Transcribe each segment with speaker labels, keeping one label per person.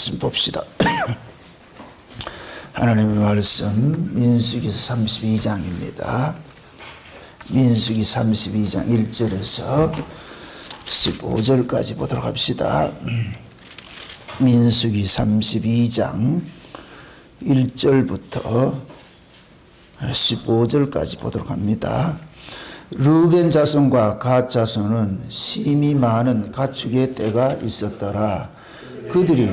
Speaker 1: 말씀 봅시다. 하나님의 말씀 민수기서 32장입니다. 민수기 32장 1절에서 15절까지 보도록 합시다. 민수기 32장 1절부터 15절까지 보도록 합니다. 르우벤 자손과 갓 자손은 심히 많은 가축의 떼가 있었더라. 그들이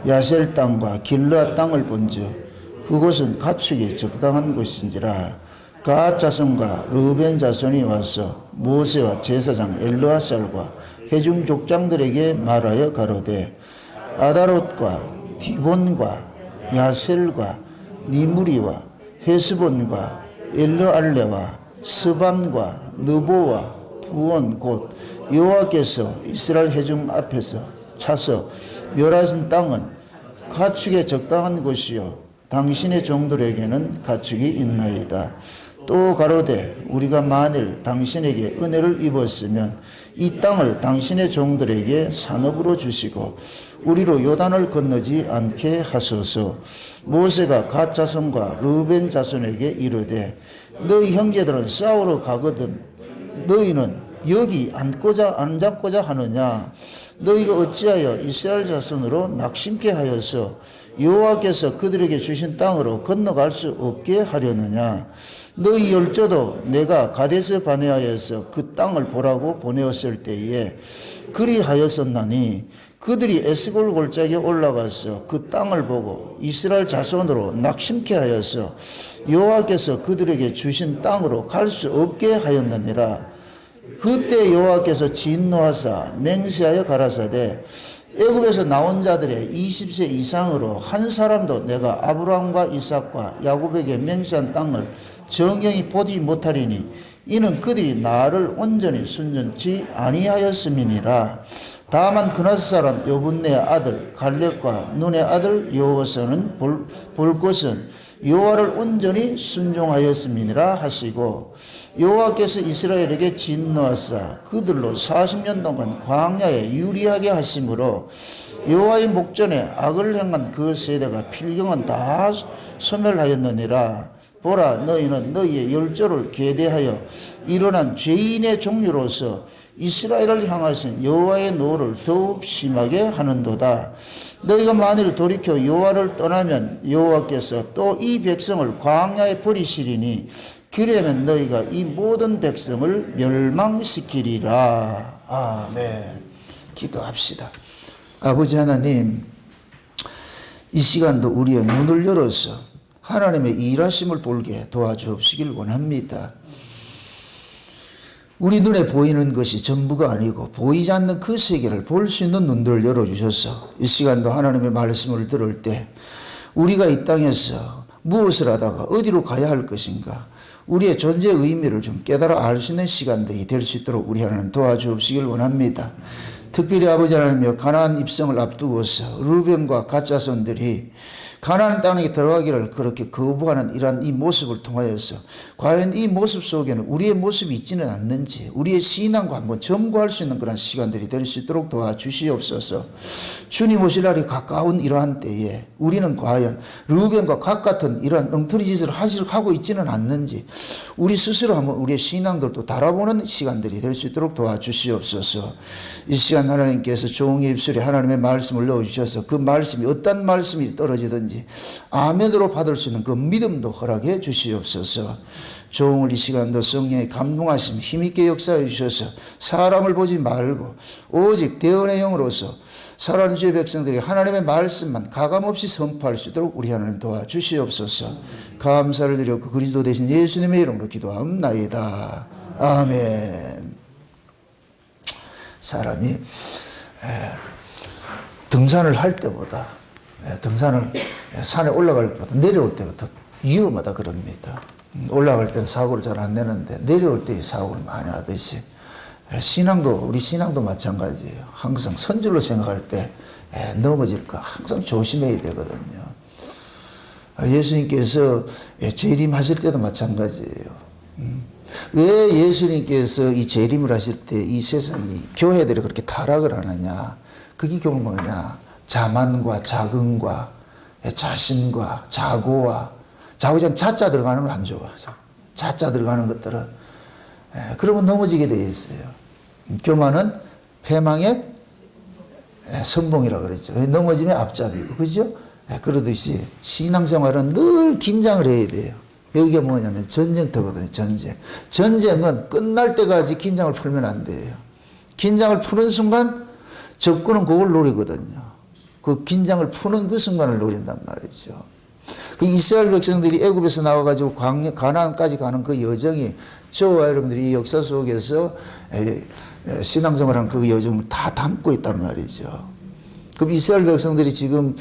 Speaker 1: 야셀 땅과 길르앗 땅을 본즉 그곳은 가축이 적당한 곳인지라. 갓 자손과 르우벤 자손이 와서 모세와 제사장 엘르아살과 회중 족장들에게 말하여 가로되 아다롯과 디본과 야셀과 니무리와 헤스본과 엘르알레와 스밤과 느보와 부온 곧 여호와께서 이스라엘 회중 앞에서 차서 멸하신 땅은 가축에 적당한 곳이요 당신의 종들에게는 가축이 있나이다. 또 가로되 우리가 만일 당신에게 은혜를 입었으면 이 땅을 당신의 종들에게 산업으로 주시고 우리로 요단을 건너지 않게 하소서. 모세가 갓 자손과 르우벤 자손에게 이르되 너희 형제들은 싸우러 가거든 너희는 여기 앉고자 하느냐. 너희가 어찌하여 이스라엘 자손으로 낙심케 하여서 여호와께서 그들에게 주신 땅으로 건너갈 수 없게 하려느냐. 너희 열조도 내가 가데스 바네아에서 그 땅을 보라고 보내었을 때에 그리하였었나니 그들이 에스골 골짜기에 올라가서 그 땅을 보고 이스라엘 자손으로 낙심케 하여서 여호와께서 그들에게 주신 땅으로 갈 수 없게 하였느니라. 그때 여호와께서 진노하사 맹세하여 가라사대 애굽에서 나온 자들의 20세 이상으로 한 사람도 내가 아브라함과 이삭과 야곱에게 맹세한 땅을 정령이 보지 못하리니 이는 그들이 나를 온전히 순전치 아니하였음이니라. 다만 그나스 사람 여분네의 아들 갈렙과 눈의 아들 여호와서는 볼 것은 여호와를 온전히 순종하였음이니라 하시고 여호와께서 이스라엘에게 진노하사 그들로 40년 동안 광야에 유리하게 하심으로 여호와의 목전에 악을 행한 그 세대가 필경은 다 소멸하였느니라. 보라 너희는 너희의 열조를 계대하여 일어난 죄인의 종류로서 이스라엘을 향하신 여호와의 노를 더욱 심하게 하는도다. 너희가 만일 돌이켜 여호와를 떠나면 여호와께서 또 이 백성을 광야에 버리시리니 그러면 너희가 이 모든 백성을 멸망시키리라. 아멘. 기도합시다. 아버지 하나님, 이 시간도 우리의 눈을 열어서 하나님의 일하심을 볼게 도와주옵시길 원합니다. 우리 눈에 보이는 것이 전부가 아니고 보이지 않는 그 세계를 볼 수 있는 눈들을 열어주셔서 이 시간도 하나님의 말씀을 들을 때 우리가 이 땅에서 무엇을 하다가 어디로 가야 할 것인가 우리의 존재의 의미를 좀 깨달아 알 수 있는 시간들이 될 수 있도록 우리 하나님 도와주옵시길 원합니다. 특별히 아버지 하나님여 가나안 입성을 앞두고서 르우벤과 갓 자손들이 가나안 땅에 들어가기를 그렇게 거부하는 이러한 이 모습을 통하여서 과연 이 모습 속에는 우리의 모습이 있지는 않는지 우리의 신앙과 한번 점검할 수 있는 그런 시간들이 될 수 있도록 도와주시옵소서. 주님 오실 날이 가까운 이러한 때에 우리는 과연 르우벤과 갓 같은 이러한 엉터리 짓을 하고 있지는 않는지 우리 스스로 한번 우리의 신앙들도 달아보는 시간들이 될 수 있도록 도와주시옵소서. 이 시간 하나님께서 종의 입술에 하나님의 말씀을 넣어주셔서 그 말씀이 어떤 말씀이 떨어지든지 아멘으로 받을 수 있는 그 믿음도 허락해 주시옵소서. 종을 이 시간도 성령의 감동하심 힘있게 역사해 주셔서 사람을 보지 말고 오직 대언의 영으로서 살아가는 주의 백성들이 하나님의 말씀만 가감없이 선포할 수 있도록 우리 하나님 도와주시옵소서. 감사를 드렸고 그리스도 대신 예수님의 이름으로 기도합나이다. 아멘. 사람이 등산을 할 때보다 등산을 산에 올라갈 때보다 내려올 때가 더 위험하다 그럽니다. 올라갈 때는 사고를 잘 안 내는데 내려올 때 사고를 많이 하듯이 우리 신앙도 마찬가지예요. 항상 선줄로 생각할 때 넘어질까 항상 조심해야 되거든요. 예수님께서 재림하실 때도 마찬가지예요. 왜 예수님께서 이 재림을 하실 때 이 세상이 교회들이 그렇게 타락을 하느냐? 그게 결국 뭐냐? 자만과 자긍과 자신과 자고와 자고전 자자 들어가는 걸 안 좋아해서 자자 들어가는 것들은 그러면 넘어지게 되어 있어요. 교만은 패망의 선봉이라고 그랬죠. 넘어지면 앞잡이고 그죠? 그러듯이 신앙생활은 늘 긴장을 해야 돼요. 여기가 뭐냐면 전쟁터거든요. 전쟁. 전쟁은 끝날 때까지 긴장을 풀면 안 돼요. 긴장을 푸는 순간 적군은 그걸 노리거든요. 그 긴장을 푸는 그 순간을 노린단 말이죠. 그 이스라엘 백성들이 애굽에서 나와가지고 가나안까지 가는 그 여정이 저와 여러분들이 이 역사 속에서 신앙생활하는 그 여정을 다 담고 있단 말이죠. 그럼 이스라엘 백성들이 지금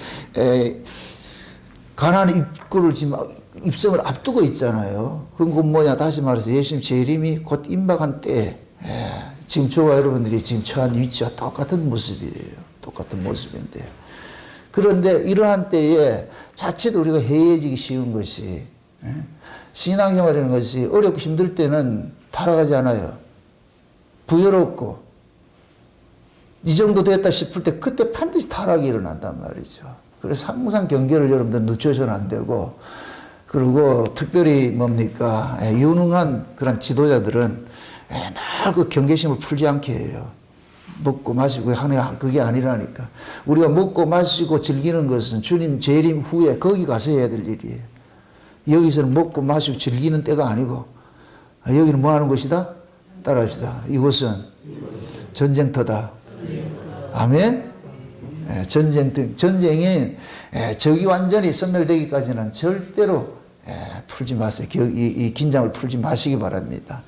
Speaker 1: 가나안 입구를 지금 입성을 앞두고 있잖아요. 그건 뭐냐? 다시 말해서 예수님 재림이 곧 임박한 때에 지금 저와 여러분들이 지금 처한 위치와 똑같은 모습이에요. 똑같은 모습인데. 그런데 이러한 때에 자칫 우리가 해이해지기 쉬운 것이 신앙생활이라는 것이 어렵고 힘들 때는 타락하지 않아요. 부여롭고 이 정도 됐다 싶을 때 그때 반드시 타락이 일어난단 말이죠. 그래서 항상 경계를 여러분들 늦춰서는 안 되고 그리고 특별히 뭡니까 유능한 그런 지도자들은 늘 그 경계심을 풀지 않게 해요. 먹고 마시고 하는 그게 아니라니까. 우리가 먹고 마시고 즐기는 것은 주님 재림 후에 거기 가서 해야 될 일이에요. 여기서는 먹고 마시고 즐기는 때가 아니고 여기는 뭐 하는 것이다? 따라합시다. 이곳은 전쟁터다. 아멘? 전쟁이 적이 완전히 섬멸되기까지는 절대로 풀지 마세요. 이 긴장을 풀지 마시기 바랍니다.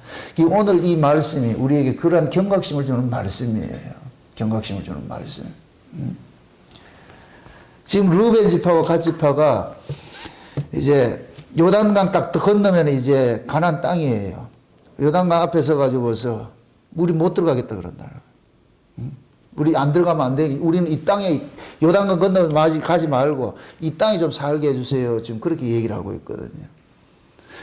Speaker 1: 오늘 이 말씀이 우리에게 그러한 경각심을 주는 말씀이에요. 경각심을 주는 말씀. 지금 루벤 지파와 갓 지파가 이제 요단강 딱 건너면 이제 가나안 땅이에요. 요단강 앞에 서 가지고서 우리 못 들어가겠다 그런다. 우리 안 들어가면 안 돼. 우리는 이 땅에 요단강 건너면 가지 말고 이 땅에 좀 살게 해주세요. 지금 그렇게 얘기를 하고 있거든요.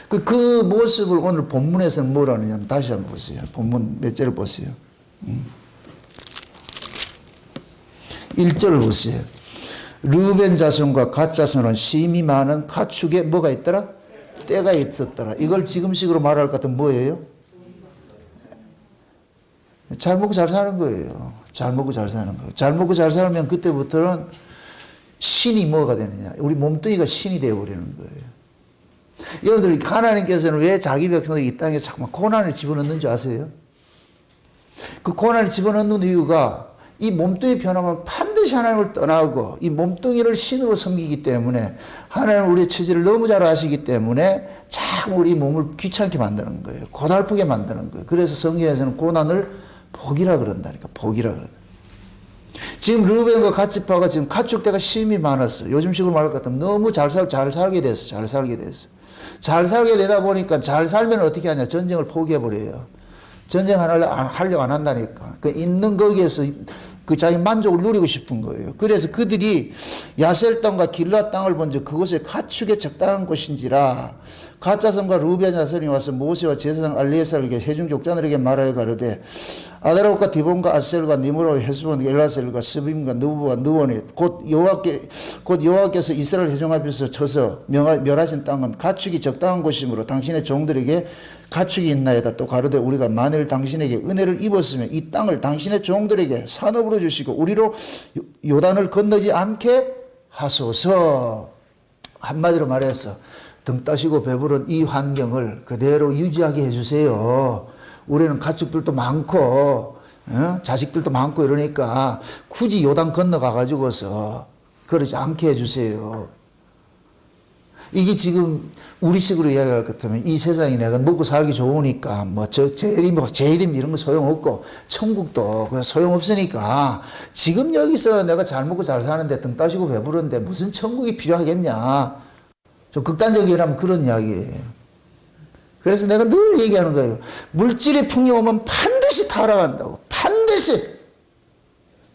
Speaker 1: 그 모습을 오늘 본문에서는 뭐라 하느냐 다시 한번 보세요. 본문 몇 절을 보세요. 1절을 보세요. 르벤 자손과 갓 자손은 심이 많은 가축에 뭐가 있더라? 때가 있었더라. 이걸 지금식으로 말할 것 같으면 뭐예요? 잘 먹고 잘 사는 거예요. 잘 먹고 잘 사는 거예요. 잘 먹고 잘 살면 그때부터는 신이 뭐가 되느냐. 우리 몸뚱이가 신이 되어버리는 거예요. 여러분들 하나님께서는 왜 자기 백성들이 이 땅에 자꾸만 고난을 집어넣는 줄 아세요? 그 고난을 집어넣는 이유가 이 몸뚱이 변하면 반드시 하나님을 떠나고 이 몸뚱이를 신으로 섬기기 때문에 하나님은 우리의 처지를 너무 잘 아시기 때문에 참 우리 몸을 귀찮게 만드는 거예요. 고달프게 만드는 거예요. 그래서 성경에서는 고난을 복이라 그런다니까. 복이라 그런다. 지금 르벤과 갓 지파가 지금 가축대가 심이 많았어. 요즘식으로 말할 것 같으면 너무 잘 살게 됐어. 잘 살게 됐어. 잘 살게 되다 보니까 잘 살면 어떻게 하냐. 전쟁을 포기해버려요. 전쟁 하려고 안 한다니까. 그 있는 거기에서 그 자기 만족을 누리고 싶은 거예요. 그래서 그들이 야셀 땅과 길라 땅을 본즉 그곳에 가축에 적당한 곳인지라 갓 자손과 루벤 자손이 와서 모세와 제사장 알리에셀에게 회중 족장들에게 말하여 가로되 아다롯과 디본과 아셀과 니므로 헤스본 엘라셀과 스빔과 느부와 느원이 곧 여호와께서 이스라엘 회중 앞에서 쳐서 멸하신 땅은 가축이 적당한 곳이므로 당신의 종들에게 가축이 있나이다. 또 가로되 우리가 만일 당신에게 은혜를 입었으면 이 땅을 당신의 종들에게 산업으로 주시고 우리로 요단을 건너지 않게 하소서. 한마디로 말해서 등 따시고 배부른 이 환경을 그대로 유지하게 해주세요. 우리는 가축들도 많고 자식들도 많고 이러니까 굳이 요단 건너가 가지고서 그러지 않게 해주세요. 이게 지금 우리식으로 이야기할 것 같으면 이 세상에 내가 먹고 살기 좋으니까 재림 이런 거 소용없고 천국도 그냥 소용없으니까 지금 여기서 내가 잘 먹고 잘 사는데 등 따시고 배부른데 무슨 천국이 필요하겠냐. 좀 극단적이라면 그런 이야기예요. 그래서 내가 늘 얘기하는 거예요. 물질의 풍요하면 반드시 타락한다고. 반드시.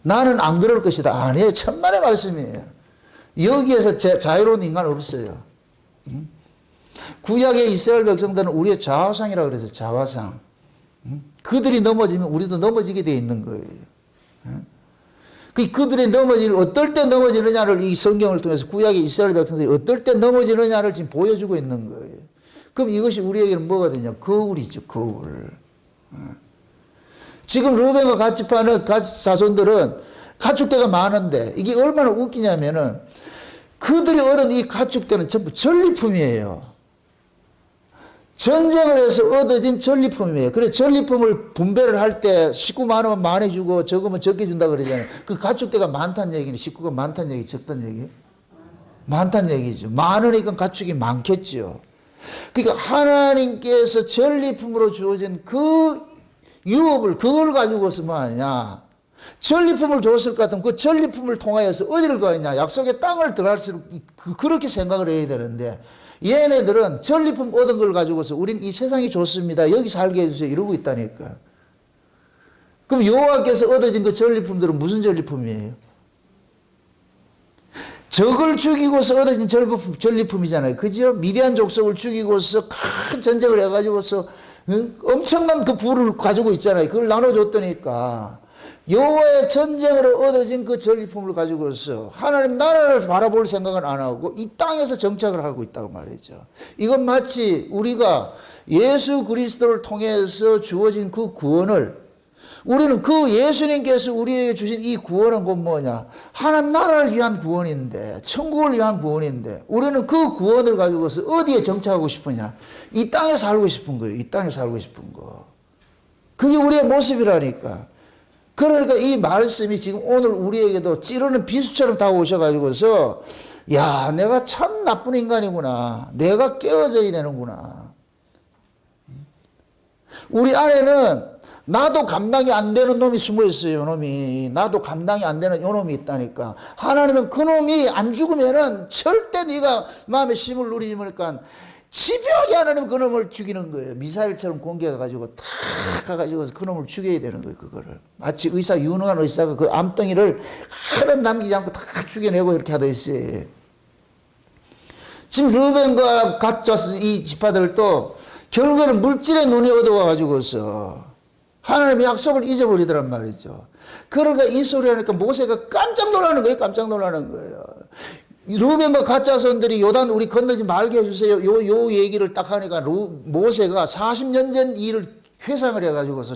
Speaker 1: 나는 안 그럴 것이다. 아니에요. 천만의 말씀이에요. 여기에서 자유로운 인간 없어요. 구약의 이스라엘 백성들은 우리의 자화상이라고 그래서 자화상. 그들이 넘어지면 우리도 넘어지게 되어 있는 거예요. 그들이 넘어지는, 어떨 때 넘어지느냐를 이 성경을 통해서 구약의 이스라엘 백성들이 어떨 때 넘어지느냐를 지금 보여주고 있는 거예요. 그럼 이것이 우리에게는 뭐가 되냐? 거울이죠, 거울. 지금 르벤과 갓지파는 자손들은 가축대가 많은데 이게 얼마나 웃기냐면은 그들이 얻은 이 가축대는 전부 전리품이에요. 전쟁을 해서 얻어진 전리품이에요. 그래서 전리품을 분배를 할 때 식구만 하면 많이 주고 적으면 적게 준다 그러잖아요. 그 가축대가 많다는 얘기는 식구가 많다는 얘기, 적다는 얘기? 많다는 얘기죠. 많으니까 가축이 많겠죠. 그러니까 하나님께서 전리품으로 주어진 그 유업을 그걸 가지고서 뭐 하냐? 전리품을 줬을 것 같으면 그 전리품을 통하여서 어디를 가느냐? 약속의 땅을 들어갈수록 그렇게 생각을 해야 되는데 얘네들은 전리품 얻은 걸 가지고서 우린 이 세상이 좋습니다. 여기 살게 해주세요. 이러고 있다니까. 그럼 여호와께서 얻어진 그 전리품들은 무슨 전리품이에요? 적을 죽이고서 얻어진 전리품이잖아요. 그죠? 미디안 족속을 죽이고서 큰 전쟁을 해가지고서 엄청난 그 부를 가지고 있잖아요. 그걸 나눠줬더니까 여호와의 전쟁으로 얻어진 그 전리품을 가지고서 하나님 나라를 바라볼 생각은 안 하고 이 땅에서 정착을 하고 있다고 말이죠. 이건 마치 우리가 예수 그리스도를 통해서 주어진 그 구원을 우리는 그 예수님께서 우리에게 주신 이 구원은 곧 뭐냐? 하나님 나라를 위한 구원인데, 천국을 위한 구원인데, 우리는 그 구원을 가지고서 어디에 정착하고 싶으냐? 이 땅에 살고 싶은 거예요. 이 땅에 살고 싶은 거. 그게 우리의 모습이라니까. 그러니까 이 말씀이 지금 오늘 우리에게도 찌르는 비수처럼 다가오셔가지고서, 야, 내가 참 나쁜 인간이구나. 내가 깨어져야 되는구나. 우리 안에는 나도 감당이 안 되는 놈이 숨어 있어요, 놈이. 나도 감당이 안 되는 요 놈이 있다니까. 하나님은 그 놈이 안 죽으면은 절대 네가 마음에 심을 누리지 못하니까 집요하게 하나님 그 놈을 죽이는 거예요. 미사일처럼 공격해가지고 탁 가가지고 그 놈을 죽여야 되는 거예요, 그거를. 마치 유능한 의사가 그 암덩이를 하나 남기지 않고 다 죽여내고 이렇게 하듯이 있어요. 지금 르벤과 갓 이 지파들도 결국에는 물질의 눈이 어두워가지고서 하나님의 약속을 잊어버리더란 말이죠. 그러니까 이 소리 하니까 모세가 깜짝 놀라는 거예요. 깜짝 놀라는 거예요. 르벤과 갓 자손들이 요단 우리 건너지 말게 해주세요. 요 얘기를 딱 하니까 모세가 40년 전 일을 회상을 해가지고서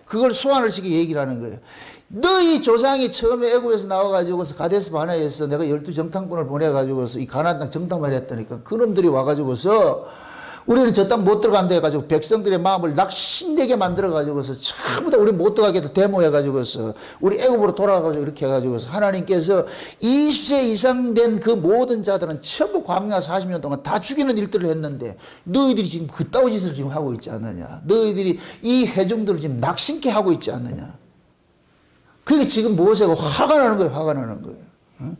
Speaker 1: 그걸 소환을 시키게 얘기를 하는 거예요. 너희 조상이 처음에 애굽에서 나와가지고서 가데스 바네아에서 내가 12정탐꾼을 보내가지고서 이 가나안 땅 정탐을 했다니까 그놈들이 와가지고서 우리는 저 땅 못 들어간다 해가지고 백성들의 마음을 낙심되게 만들어가지고서 전부 다 우리 못 들어가게 데모해가지고서 우리 애굽으로 돌아가가지고 이렇게 해가지고서 하나님께서 20세 이상 된 그 모든 자들은 전부 광야 40년 동안 다 죽이는 일들을 했는데 너희들이 지금 그따위 짓을 지금 하고 있지 않느냐. 너희들이 이 회중들을 지금 낙심케 하고 있지 않느냐. 그게 지금 모세가 화가 나는 거예요. 화가 나는 거예요. 응?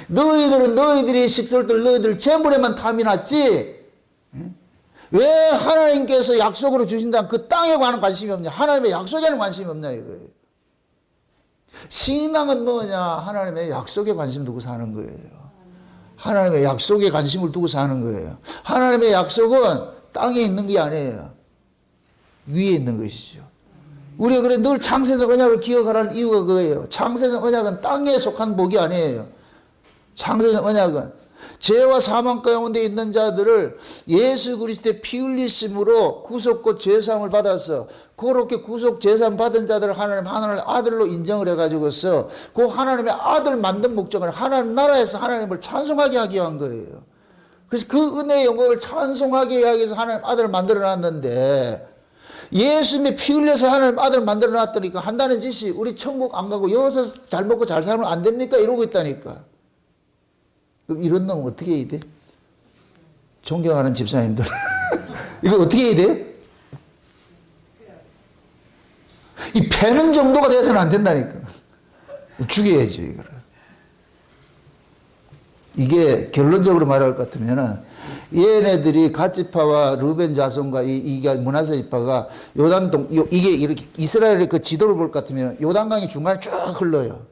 Speaker 1: 너희들은 너희들이 식솔들 너희들 재물에만 탐이 났지. 응? 왜 하나님께서 약속으로 주신다는 그 땅에 관한 관심이 없냐? 하나님의 약속에는 관심이 없냐 이거예요. 신앙은 뭐냐? 하나님의 약속에 관심 두고 사는 거예요. 하나님의 약속에 관심을 두고 사는 거예요. 하나님의 약속은 땅에 있는 게 아니에요. 위에 있는 것이죠. 우리가 그래 늘 창세전 언약을 기억하라는 이유가 그거예요. 창세전 언약은 땅에 속한 복이 아니에요. 창세전 언약은 죄와 사망 가운데 있는 자들을 예수 그리스도의 피 흘리심으로 구속과 죄사함을 받아서 그렇게 구속 죄사함 받은 자들을 하나님의 아들로 인정을 해가지고서 그 하나님의 아들 만든 목적은 하나님 나라에서 하나님을 찬송하게 하기 위한 거예요. 그래서 그 은혜의 영광을 찬송하게 하기 위해서 하나님 아들을 만들어 놨는데 예수님의 피 흘려서 하나님 아들을 만들어 놨더니까 한다는 짓이 우리 천국 안 가고 여기서 잘 먹고 잘 살면 안 됩니까? 이러고 있다니까. 그럼 이런 놈 어떻게 해야 돼? 존경하는 집사님들. 이거 어떻게 해야 돼? 이 패는 정도가 돼서는 안 된다니까. 죽여야죠, 이거를. 이게 결론적으로 말할 것 같으면은 얘네들이 갓지파와 르벤 자손과 이게 므낫세 지파가 요단동, 이게 이렇게 이스라엘의 그 지도를 볼 것 같으면 요단강이 중간에 쭉 흘러요.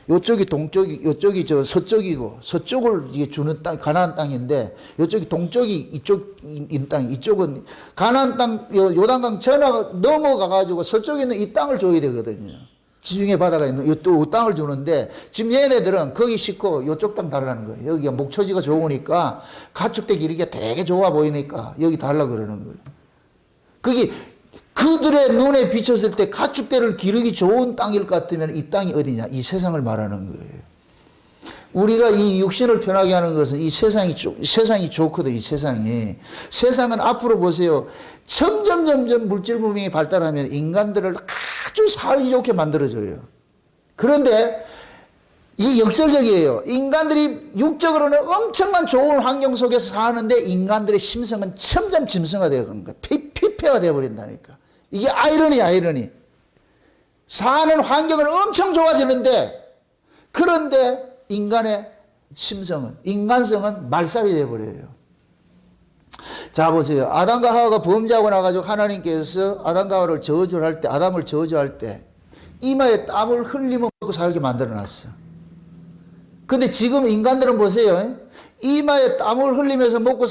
Speaker 1: 요쪽이 동쪽이, 요쪽이 저 서쪽이고, 서쪽을 이게 주는 땅, 가나안 땅인데, 요쪽이 동쪽이 이쪽인 땅, 이쪽은 가나안 땅, 요단강 전하가 넘어가가지고 서쪽에 있는 이 땅을 줘야 되거든요. 지중해 바다가 있는 요 땅을 주는데 지금 얘네들은 거기 싣고 요쪽 땅 달라는 거예요. 여기가 목초지가 좋으니까 가축대 기르기가 되게 좋아 보이니까 여기 달라 그러는 거예요. 그게 그들의 눈에 비쳤을 때 가축대를 기르기 좋은 땅일 것 같으면 이 땅이 어디냐? 이 세상을 말하는 거예요. 우리가 이 육신을 편하게 하는 것은 이 세상이 좋거든, 이 세상이. 세상은 앞으로 보세요. 점점 물질 문명이 발달하면 인간들을 아주 살기 좋게 만들어줘요. 그런데 이 역설적이에요. 인간들이 육적으로는 엄청난 좋은 환경 속에서 사는데 인간들의 심성은 점점 짐승화되어 가는 거야. 피폐가 되어버린다니까. 이게 아이러니. 사는 환경은 엄청 좋아지는데 그런데 인간의 심성은, 인간성은 말살이 되어버려요. 자, 보세요. 아담과 하와가 범죄하고 나가지고 하나님께서 아담과 하와를 저주할 때, 아담을 저주할 때, 이마에 땀을 흘리며 먹고 살게 만들어 놨어. 근데 지금 인간들은 보세요. 이마에 땀을 흘리면서 먹고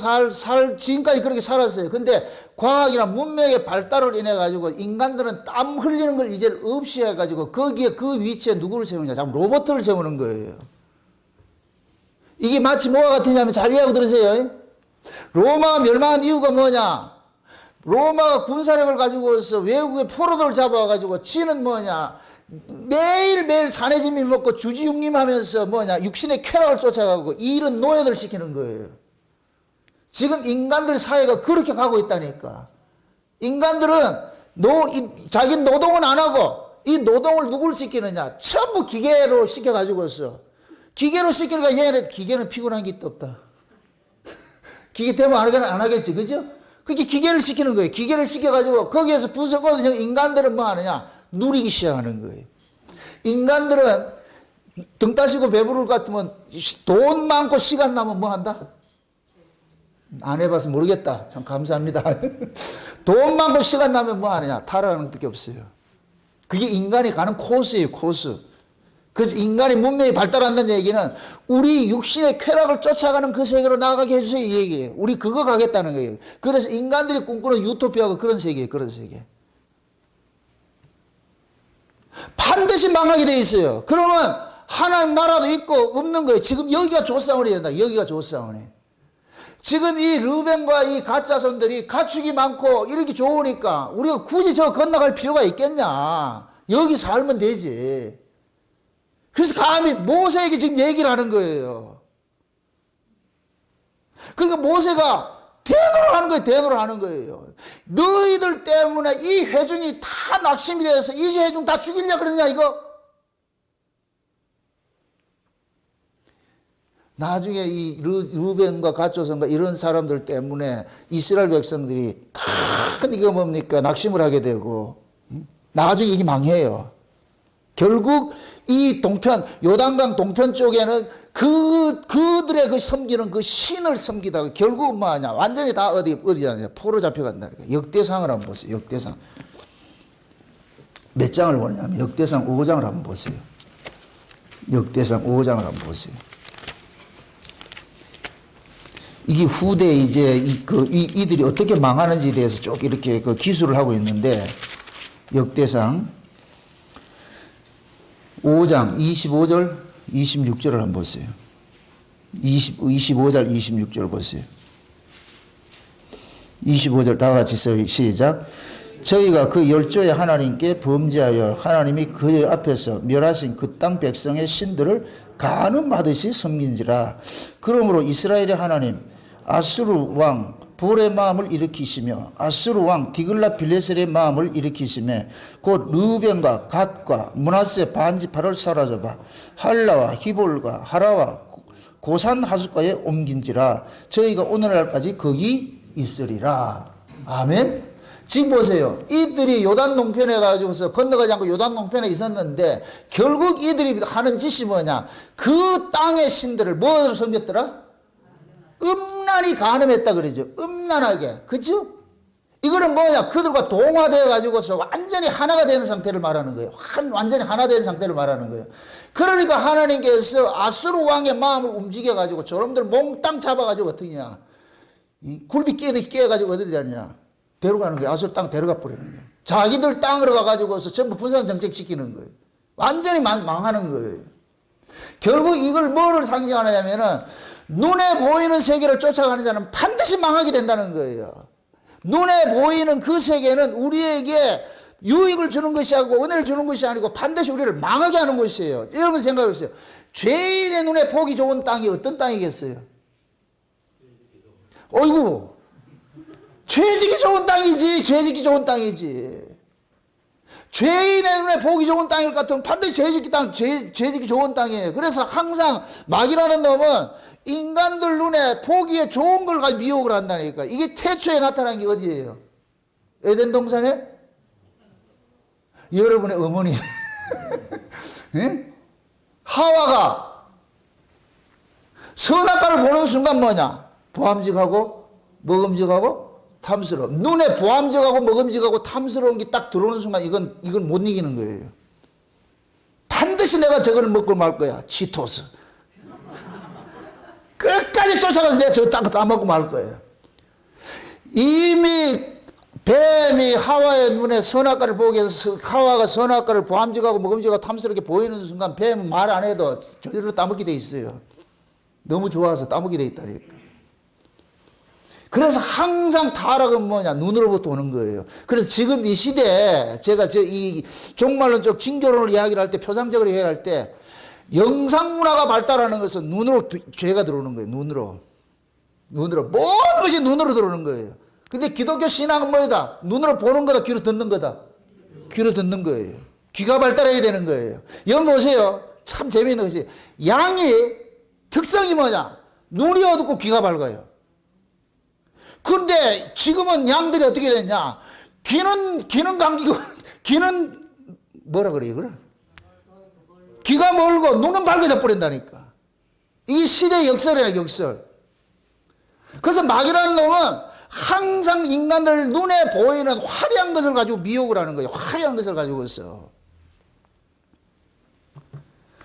Speaker 1: 지금까지 그렇게 살았어요. 근데 과학이나 문명의 발달을 인해가지고 인간들은 땀 흘리는 걸 이제 없이 해가지고 거기에 그 위치에 누구를 세우냐? 자꾸 로봇을 세우는 거예요. 이게 마치 뭐가 같으냐면 잘 이해하고 들으세요. 로마가 멸망한 이유가 뭐냐? 로마가 군사력을 가지고서 외국의 포로들을 잡아가지고 지는 뭐냐? 매일매일 사내짐이 먹고 주지육림하면서 뭐냐? 육신의 쾌락을 쫓아가고 이런 노예들 시키는 거예요. 지금 인간들 사회가 그렇게 가고 있다니까. 인간들은 자기 노동은 안 하고 이 노동을 누굴 시키느냐? 전부 기계로 시켜가지고서 기계로 시키니까 얘네 기계는 피곤한 게 없다. 기계 때문에 안 하겠지, 그죠? 그게 기계를 시키는 거예요. 기계를 시켜가지고 거기에서 분석을 인간들은 뭐 하느냐? 누리기 시작하는 거예요. 인간들은 등 따시고 배부를 것 같으면 돈 많고 시간 나면 뭐 한다? 안 해봐서 모르겠다. 참 감사합니다. 돈 많고 시간 나면 뭐 하느냐? 타락하는 것밖에 없어요. 그게 인간이 가는 코스예요, 코스. 그래서 인간의 문명이 발달한다는 얘기는 우리 육신의 쾌락을 쫓아가는 그 세계로 나아가게 해주세요, 이 얘기예요. 우리 그거 가겠다는 거예요. 그래서 인간들이 꿈꾸는 유토피아가 그런 세계예요, 그런 세계. 반드시 망하게 돼 있어요. 그러면 하나님 나라도 있고 없는 거예요. 지금 여기가 조사원이 된다. 여기가 조사원이. 지금 이 르벤과 이 가짜손들이 가축이 많고 이렇게 좋으니까 우리가 굳이 저 건너갈 필요가 있겠냐. 여기 살면 되지. 그래서 감히 모세에게 지금 얘기를 하는 거예요. 그러니까 모세가 대노를 하는 거예요. 대노를 하는 거예요. 너희들 때문에 이 회중이 다 낙심이 돼서 이 회중 다 죽이려 그러냐 이거. 나중에 이 르벤과 갓조선과 이런 사람들 때문에 이스라엘 백성들이 큰 이거 뭡니까 낙심을 하게 되고 나중에 이게 망해요. 결국 이 동편 요단강 동편 쪽에는 그들의 그 섬기는 그 신을 섬기다가 결국 뭐하냐 완전히 다 어디냐 포로 잡혀간다니까. 역대상을 한번 보세요. 역대상 몇 장을 보냐면 역대상 5장을 한번 보세요. 역대상 5장을 한번 보세요. 이게 후대에 이제 이들이 어떻게 망하는지에 대해서 쭉 이렇게 그 기술을 하고 있는데 역대상 5장 25절 26절을 한번 보세요. 25절 26절 보세요. 25절 다 같이 시작. 저희가 그 열조의 하나님께 범죄하여 하나님이 그의 앞에서 멸하신 그 땅 백성의 신들을 간음하듯이 섬긴지라. 그러므로 이스라엘의 하나님 아수르 왕 볼의 마음을 일으키시며 아수르 왕 디글라 빌레셀의 마음을 일으키시며 곧 르벤과 갓과 므낫세 반지파를 사로잡아 할라와 히볼과 하라와 고산 하숫가에 옮긴지라. 저희가 오늘날까지 거기 있으리라. 아멘. 지금 보세요. 이들이 요단 동편에 가지고서 건너가지 않고 요단 동편에 있었는데 결국 이들이 하는 짓이 뭐냐? 그 땅의 신들을 뭐로 섬겼더라? 음란히 간음했다 그러죠. 음란하게. 그죠? 이거는 뭐냐? 그들과 동화되어 가지고서 완전히 하나가 된 상태를 말하는 거예요. 완전히 하나 된 상태를 말하는 거예요. 그러니까 하나님께서 아수르 왕의 마음을 움직여 가지고 저놈들 몽땅 잡아 가지고 어떠냐? 굴비 깨 가지고 어디 가느냐? 데려가는 거예요. 아수르 땅 데려가 버리는 거예요. 자기들 땅으로 가 가지고서 전부 분산 정책 시키는 거예요. 완전히 망하는 거예요. 결국 이걸 뭐를 상징하냐면은 눈에 보이는 세계를 쫓아가는 자는 반드시 망하게 된다는 거예요. 눈에 보이는 그 세계는 우리에게 유익을 주는 것이 아니고 은혜를 주는 것이 아니고 반드시 우리를 망하게 하는 것이에요. 여러분 생각해 보세요. 죄인의 눈에 보기 좋은 땅이 어떤 땅이겠어요? 어이구, 죄짓기 좋은 땅이지. 죄짓기 좋은 땅이지. 죄인의 눈에 보기 좋은 땅일 것 같으면 반드시 죄짓기 좋은 땅이에요. 그래서 항상 마귀라는 놈은 인간들 눈에 보기에 좋은 걸 가지고 미혹을 한다니까. 이게 태초에 나타난 게 어디예요? 에덴 동산에? 여러분의 어머니 예? 하와가 선악과를 보는 순간 뭐냐? 보암직하고 먹음직하고 탐스러워. 눈에 보암직하고 먹음직하고 탐스러운 게 딱 들어오는 순간 이건 못 이기는 거예요. 반드시 내가 저걸 먹고 말 거야. 치토스. 끝까지 쫓아가서 내가 저거 다 먹고 말 거예요. 이미 뱀이 하와의 눈에 선악과를 보게 해서 하와가 선악과를 보암직하고 먹음직하고 탐스럽게 보이는 순간 뱀은 말 안 해도 저절로 따먹게 돼 있어요. 너무 좋아서 따먹게 돼 있다니까. 그래서 항상 타락은 뭐냐? 눈으로부터 오는 거예요. 그래서 지금 이 시대에 제가 이 종말론 쪽 징조론을 이야기를 할 때 표상적으로 이야기할 때 영상문화가 발달하는 것은 눈으로 죄가 들어오는 거예요. 눈으로. 모든 것이 눈으로 들어오는 거예요. 근데 기독교 신앙은 뭐다? 눈으로 보는 거다, 귀로 듣는 거다? 귀로 듣는 거예요. 귀가 발달해야 되는 거예요. 여러분 보세요. 참 재미있는 것이 양이 특성이 뭐냐? 눈이 어둡고 귀가 밝아요. 그런데 지금은 양들이 어떻게 됐냐? 귀는 감기고 귀는 뭐라 그래요? 그래? 귀가 멀고 눈은 밝아져 버린다니까. 이게 시대의 역설이야, 역설. 그래서 마귀라는 놈은 항상 인간들 눈에 보이는 화려한 것을 가지고 미혹을 하는 거예요. 화려한 것을 가지고 있어.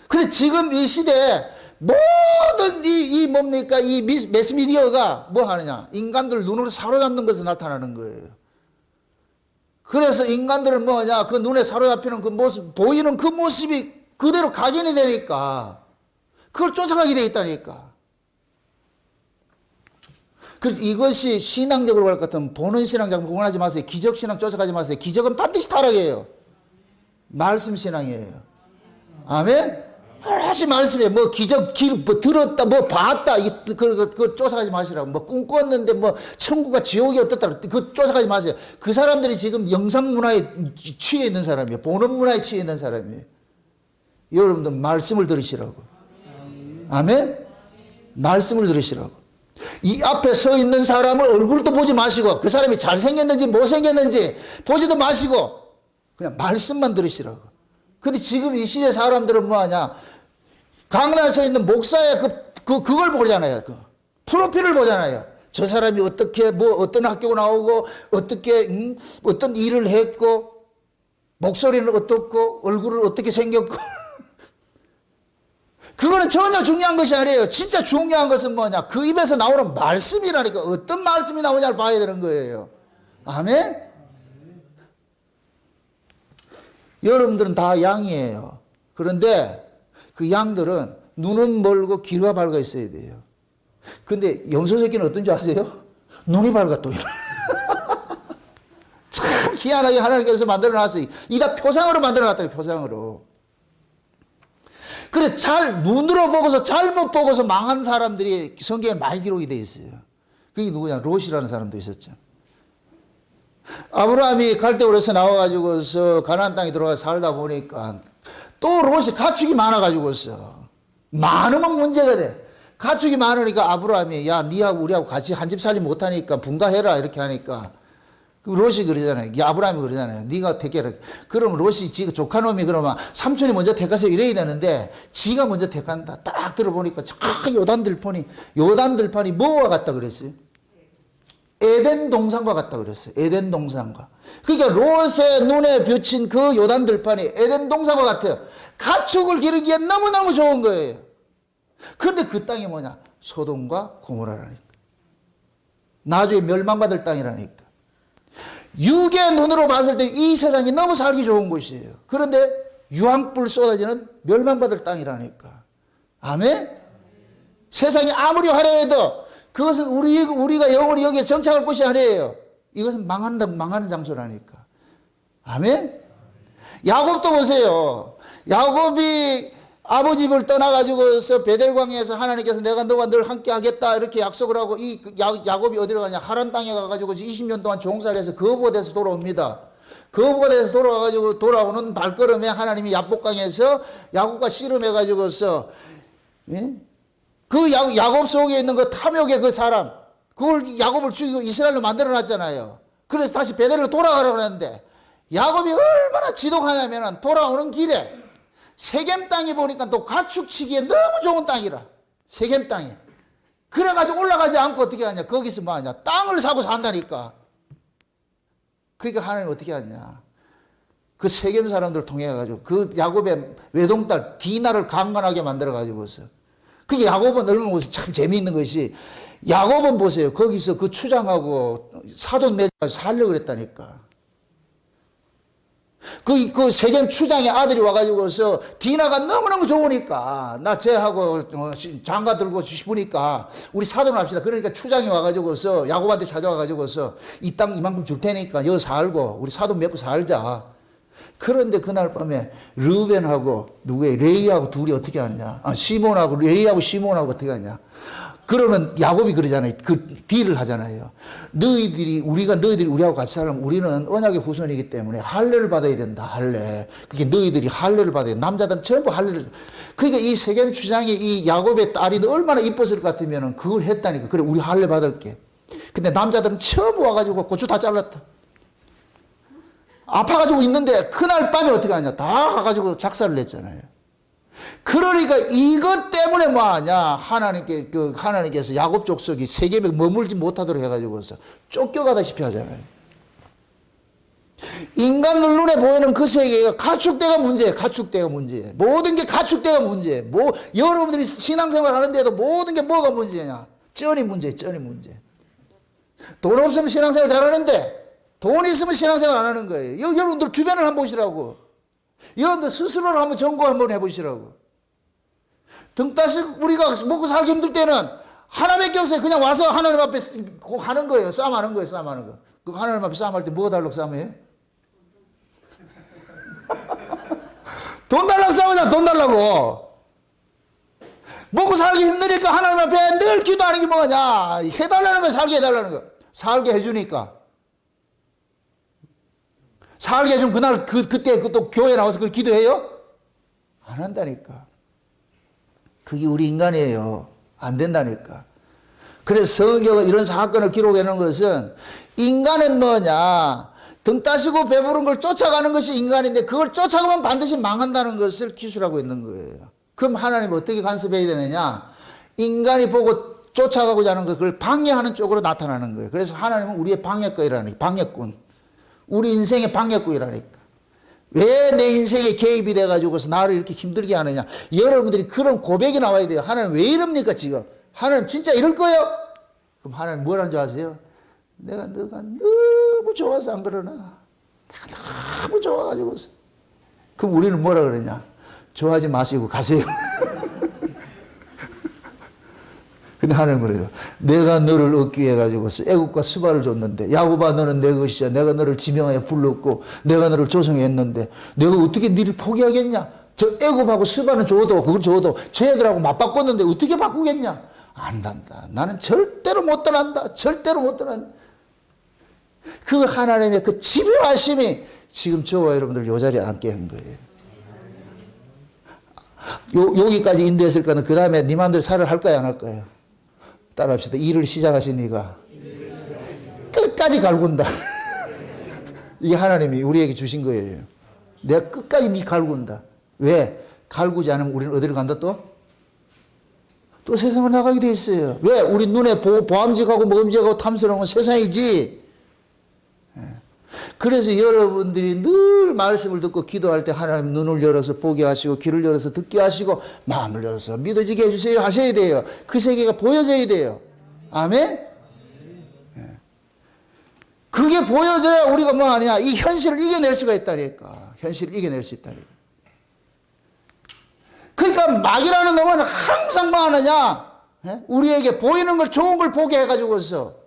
Speaker 1: 그래서 지금 이 시대에 모든 뭡니까? 이 매스미디어가 뭐 하느냐? 인간들 눈으로 사로잡는 것으로 나타나는 거예요. 그래서 인간들은 뭐냐? 그 눈에 사로잡히는 그 모습, 보이는 그 모습이 그대로 각인이 되니까 그걸 쫓아가게 돼 있다니까. 그래서 이것이 신앙적으로 갈 것 같으면 보는 신앙 자꾸 원하지 마세요. 기적 신앙 쫓아가지 마세요. 기적은 반드시 타락이에요. 말씀 신앙이에요. 아멘? 하시 말씀에 뭐 기적, 뭐 들었다, 뭐 봤다, 그거 쫓아가지 마시라고. 뭐 꿈꿨는데 뭐 천국과 지옥이 어떻다, 그거 쫓아가지 마세요. 그 사람들이 지금 영상 문화에 취해 있는 사람이에요. 보는 문화에 취해 있는 사람이에요. 여러분들 말씀을 들으시라고. 아멘? 말씀을 들으시라고. 이 앞에 서 있는 사람을 얼굴도 보지 마시고 그 사람이 잘생겼는지 못생겼는지 보지도 마시고 그냥 말씀만 들으시라고. 근데 지금 이 시대 사람들은 뭐하냐? 강단에 서 있는 목사의 그걸 보잖아요. 그 프로필을 보잖아요. 저 사람이 어떻게 어떤 학교 나오고 어떻게 어떤 일을 했고 목소리는 어떻고 얼굴은 어떻게 생겼고 그거는 전혀 중요한 것이 아니에요. 진짜 중요한 것은 뭐냐? 그 입에서 나오는 말씀이라니까. 어떤 말씀이 나오냐를 봐야 되는 거예요. 아멘? 여러분들은 다 양이에요. 그런데 그 양들은 눈은 멀고 귀가 밝아 있어야 돼요. 근데 염소 새끼는 어떤 줄 아세요? 눈이 밝아 또. 참 희한하게 하나님께서 만들어 놨어요. 이다 표상으로 만들어 놨다니, 표상으로. 그래, 눈으로 보고서 잘못 보고서 망한 사람들이 성경에 많이 기록이 되어 있어요. 그게 누구냐? 롯이라는 사람도 있었죠. 아브라함이 갈대우르에서 나와가지고서 가나안 땅에 들어가 살다 보니까 또 롯이 가축이 많아가지고서 많으면 문제가 돼. 가축이 많으니까 아브라함이 야, 니하고 우리하고 같이 한 집 살림 못하니까 분가해라 이렇게 하니까 롯이 그러잖아요. 아브라함이 그러잖아요. 네가 택해라. 그럼 롯이 지가 조카놈이 그러면 삼촌이 먼저 택하세요 이래야 되는데 지가 먼저 택한다. 딱 들어보니까 저 요단 들판이 뭐와 같다 그랬어요? 에덴 동산과 같다 그랬어요. 에덴 동산과. 그러니까 롯의 눈에 비친 그 요단 들판이 에덴 동산과 같아요. 가축을 기르기에 너무너무 좋은 거예요. 그런데 그 땅이 뭐냐? 소돔과 고모라라니까. 나중에 멸망받을 땅이라니까. 육의 눈으로 봤을 때 이 세상이 너무 살기 좋은 곳이에요. 그런데 유황불 쏟아지는 멸망받을 땅이라니까. 아멘? 세상이 아무리 화려해도 그것은 우리가 영원히 여기에 정착할 곳이 아니에요. 이것은 망하는 장소라니까. 아멘? 야곱도 보세요. 야곱이 아버지 집을 떠나가지고서 베델광야에서 하나님께서 내가 너와 늘 함께 하겠다 이렇게 약속을 하고 이 야곱이 어디로 가냐? 하란 땅에 가가지고 20년 동안 종살이 해서 거부가 돼서 돌아옵니다. 거부가 돼서 돌아와가지고 돌아오는 발걸음에 하나님이 야복강에서 야곱과 씨름해가지고서 예? 그 야곱 속에 있는 그 탐욕의 그 사람 그걸 야곱을 죽이고 이스라엘로 만들어놨잖아요. 그래서 다시 베델로 돌아가려고 하는데 야곱이 얼마나 지독하냐면 돌아오는 길에 세겜 땅이 보니까 또 가축치기에 너무 좋은 땅이라. 세겜 땅이. 그래가지고 올라가지 않고 어떻게 하냐. 거기서 뭐 하냐. 땅을 사고 산다니까. 그러니까 하나님 어떻게 하냐. 그 세겜 사람들 통해가지고 그 야곱의 외동딸 디나를 강간하게 만들어가지고서. 그게 야곱은 얼마나 보세요. 참 재미있는 것이 야곱은 보세요. 거기서 그 추장하고 사돈 맺어 살려고 그랬다니까. 그 세겜 추장의 아들이 와가지고서 디나가 너무너무 좋으니까 나 쟤하고 장가 들고 싶으니까 우리 사돈 합시다. 그러니까 추장이 와가지고서 야곱한테 찾아와가지고서 이 땅 이만큼 줄 테니까 여기 살고 우리 사돈 맺고 살자. 그런데 그날 밤에 르벤하고 누구의 레이하고 둘이 어떻게 하느냐. 시몬하고 레이하고 시몬하고 어떻게 하냐. 그러면 야곱이 그러잖아요. 그 딜을 하잖아요. 너희들이 우리하고 같이 살려면 우리는 언약의 후손이기 때문에 할례를 받아야 된다. 할례. 그게 너희들이 할례를 받아야 돼. 남자들은 전부 할례를. 그러니까 이 세겜 추장이 이 야곱의 딸이 얼마나 이뻤을 것 같으면 그걸 했다니까. 그래 우리 할례 받을게. 근데 남자들은 처음 와가지고 고추 다 잘랐다. 아파가지고 있는데 그날 밤에 어떻게 하냐. 다 가가지고 작사를 냈잖아요. 그러니까 이것 때문에 뭐 하냐. 하나님께서 야곱 족속이 세겜에 머물지 못하도록 해가지고서 쫓겨가다시피 하잖아요. 인간들 눈에 보이는 그 세계가 가축대가 문제예요. 가축대가 문제예요. 모든 게 가축대가 문제예요. 여러분들이 신앙생활 하는데도 모든 게 뭐가 문제냐. 쩐이 문제예요. 쩐이 문제. 돈 없으면 신앙생활 잘하는데 돈 있으면 신앙생활 안 하는 거예요. 여러분들 주변을 한번 보시라고. 여러분들 스스로를 한번 점검 한번 해보시라고. 등 따시 우리가 먹고 살기 힘들 때는 하나밖에 없어요. 그냥 와서 하나님 앞에 하는 거예요. 싸움하는 거예요. 싸움하는 거. 그 하나님 앞에 싸움할 때 뭐 달라고 싸움해요? 돈 달라고 싸우자. 돈 달라고. 먹고 살기 힘드니까 하나님 앞에 늘 기도하는 게 뭐냐. 해달라는 거 살게 해달라는 거. 살게 해주니까. 살게 해주면 그날 그때 또 교회 나와서 그걸 기도해요? 안 한다니까. 그게 우리 인간이에요. 안 된다니까. 그래서 성경은 이런 사건을 기록해 놓은 것은 인간은 뭐냐. 등 따시고 배부른 걸 쫓아가는 것이 인간인데 그걸 쫓아가면 반드시 망한다는 것을 기술하고 있는 거예요. 그럼 하나님은 어떻게 간섭해야 되느냐. 인간이 보고 쫓아가고자 하는 것 그걸 방해하는 쪽으로 나타나는 거예요. 그래서 하나님은 우리의 방해꾼이라니까. 방해꾼. 우리 인생의 방해꾼이라니까. 왜 내 인생에 개입이 돼가지고서 나를 이렇게 힘들게 하느냐. 여러분들이 그런 고백이 나와야 돼요. 하나님 왜 이럽니까 지금. 하나님 진짜 이럴 거예요? 그럼 하나님 뭐라는 줄 아세요? 너가 너무 좋아서 안 그러나. 내가 너무 좋아가지고서. 그럼 우리는 뭐라 그러냐. 좋아하지 마시고 가세요. 근데 하나님은 그래요. 내가 너를 얻기 위해 가지고서 애국과 스바를 줬는데 야곱아 너는 내 것이야. 내가 너를 지명하여 불렀고 내가 너를 조성했는데 내가 어떻게 너를 포기하겠냐. 저 애국하고 스바는 줘도 그걸 줘도 쟤들하고 맞바꿨는데 어떻게 바꾸겠냐. 안 된다. 나는 절대로 못 떠난다. 절대로 못 떠난다. 그 하나님의 그 집요하심이 지금 저와 여러분들 요 자리에 앉게 한 거예요. 여기까지 인도했을까는 그 다음에 네 맘대로 살을 할까요 안 할까요? 따라합시다. 일을 시작하신 이가 끝까지 갈군다. 이게 하나님이 우리에게 주신 거예요. 내가 끝까지 네 갈군다. 왜? 갈구지 않으면 우리는 어디를 간다 또? 또 세상을 나가게 돼 있어요. 왜? 우리 눈에 보암직하고 먹음직하고 탐스러운 건 세상이지. 그래서 여러분들이 늘 말씀을 듣고 기도할 때 하나님 눈을 열어서 보게 하시고 귀를 열어서 듣게 하시고 마음을 열어서 믿어지게 해주세요 하셔야 돼요. 그 세계가 보여져야 돼요. 아멘? 그게 보여져야 우리가 뭐 하냐. 이 현실을 이겨낼 수가 있다니까. 현실을 이겨낼 수 있다니까. 그러니까 마귀라는 놈은 항상 뭐 하느냐? 우리에게 보이는 걸 좋은 걸 보게 해가지고서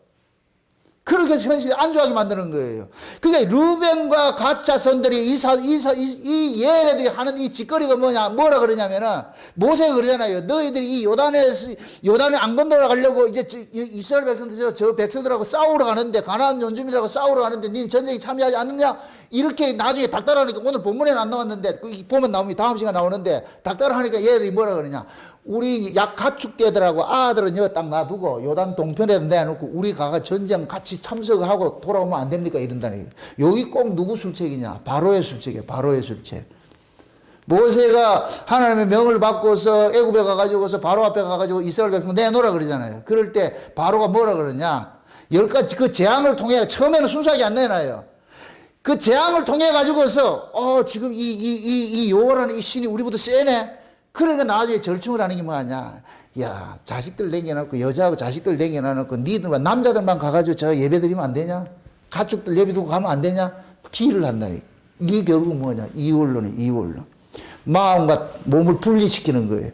Speaker 1: 그렇게 현실에 안주하게 만드는 거예요. 그러니까 루벤과 갓 자손들이 이 얘네들이 하는 이 짓거리가 뭐라 그러냐면은 모세가 그러잖아요. 너희들이 이 요단에 안 건너가려고 이제 이스라엘 백성들 저 백성들하고 싸우러 가는데 가나안 원주민들하고 싸우러 가는데 니는 전쟁에 참여하지 않느냐? 이렇게 나중에 닥달하니까 오늘 본문에는 안 나왔는데 보면 나옵니다. 다음 시간 나오는데 닥달하니까 얘들이 뭐라 그러냐? 우리 약 가축대들하고 아들은 여기 딱 놔두고 요단 동편에 내놓고 우리 가가 전쟁 같이 참석하고 돌아오면 안 됩니까? 이런다니. 여기 꼭 누구 술책이냐? 바로의 술책이에요. 바로의 술책. 모세가 하나님의 명을 받고서 애굽에 가가지고서 바로 앞에 가가지고 이스라엘 백성 내놓으라 그러잖아요. 그럴 때 바로가 뭐라 그러냐? 10가지 그 재앙을 통해 처음에는 순수하게 안 내놔요. 그 재앙을 통해 가지고서 지금 이 여호와라는 이 신이 우리보다 세네. 그러니까 나중에 절충을 하는 게 뭐하냐? 야, 자식들 남겨놓고 여자하고 자식들 남겨놓고 니들만 남자들만 가가지고 저 예배 드리면 안 되냐? 가축들 예배 두고 가면 안 되냐? 기를 한다니. 이게 결국 뭐냐? 이원론이 이원론. 마음과 몸을 분리시키는 거예요.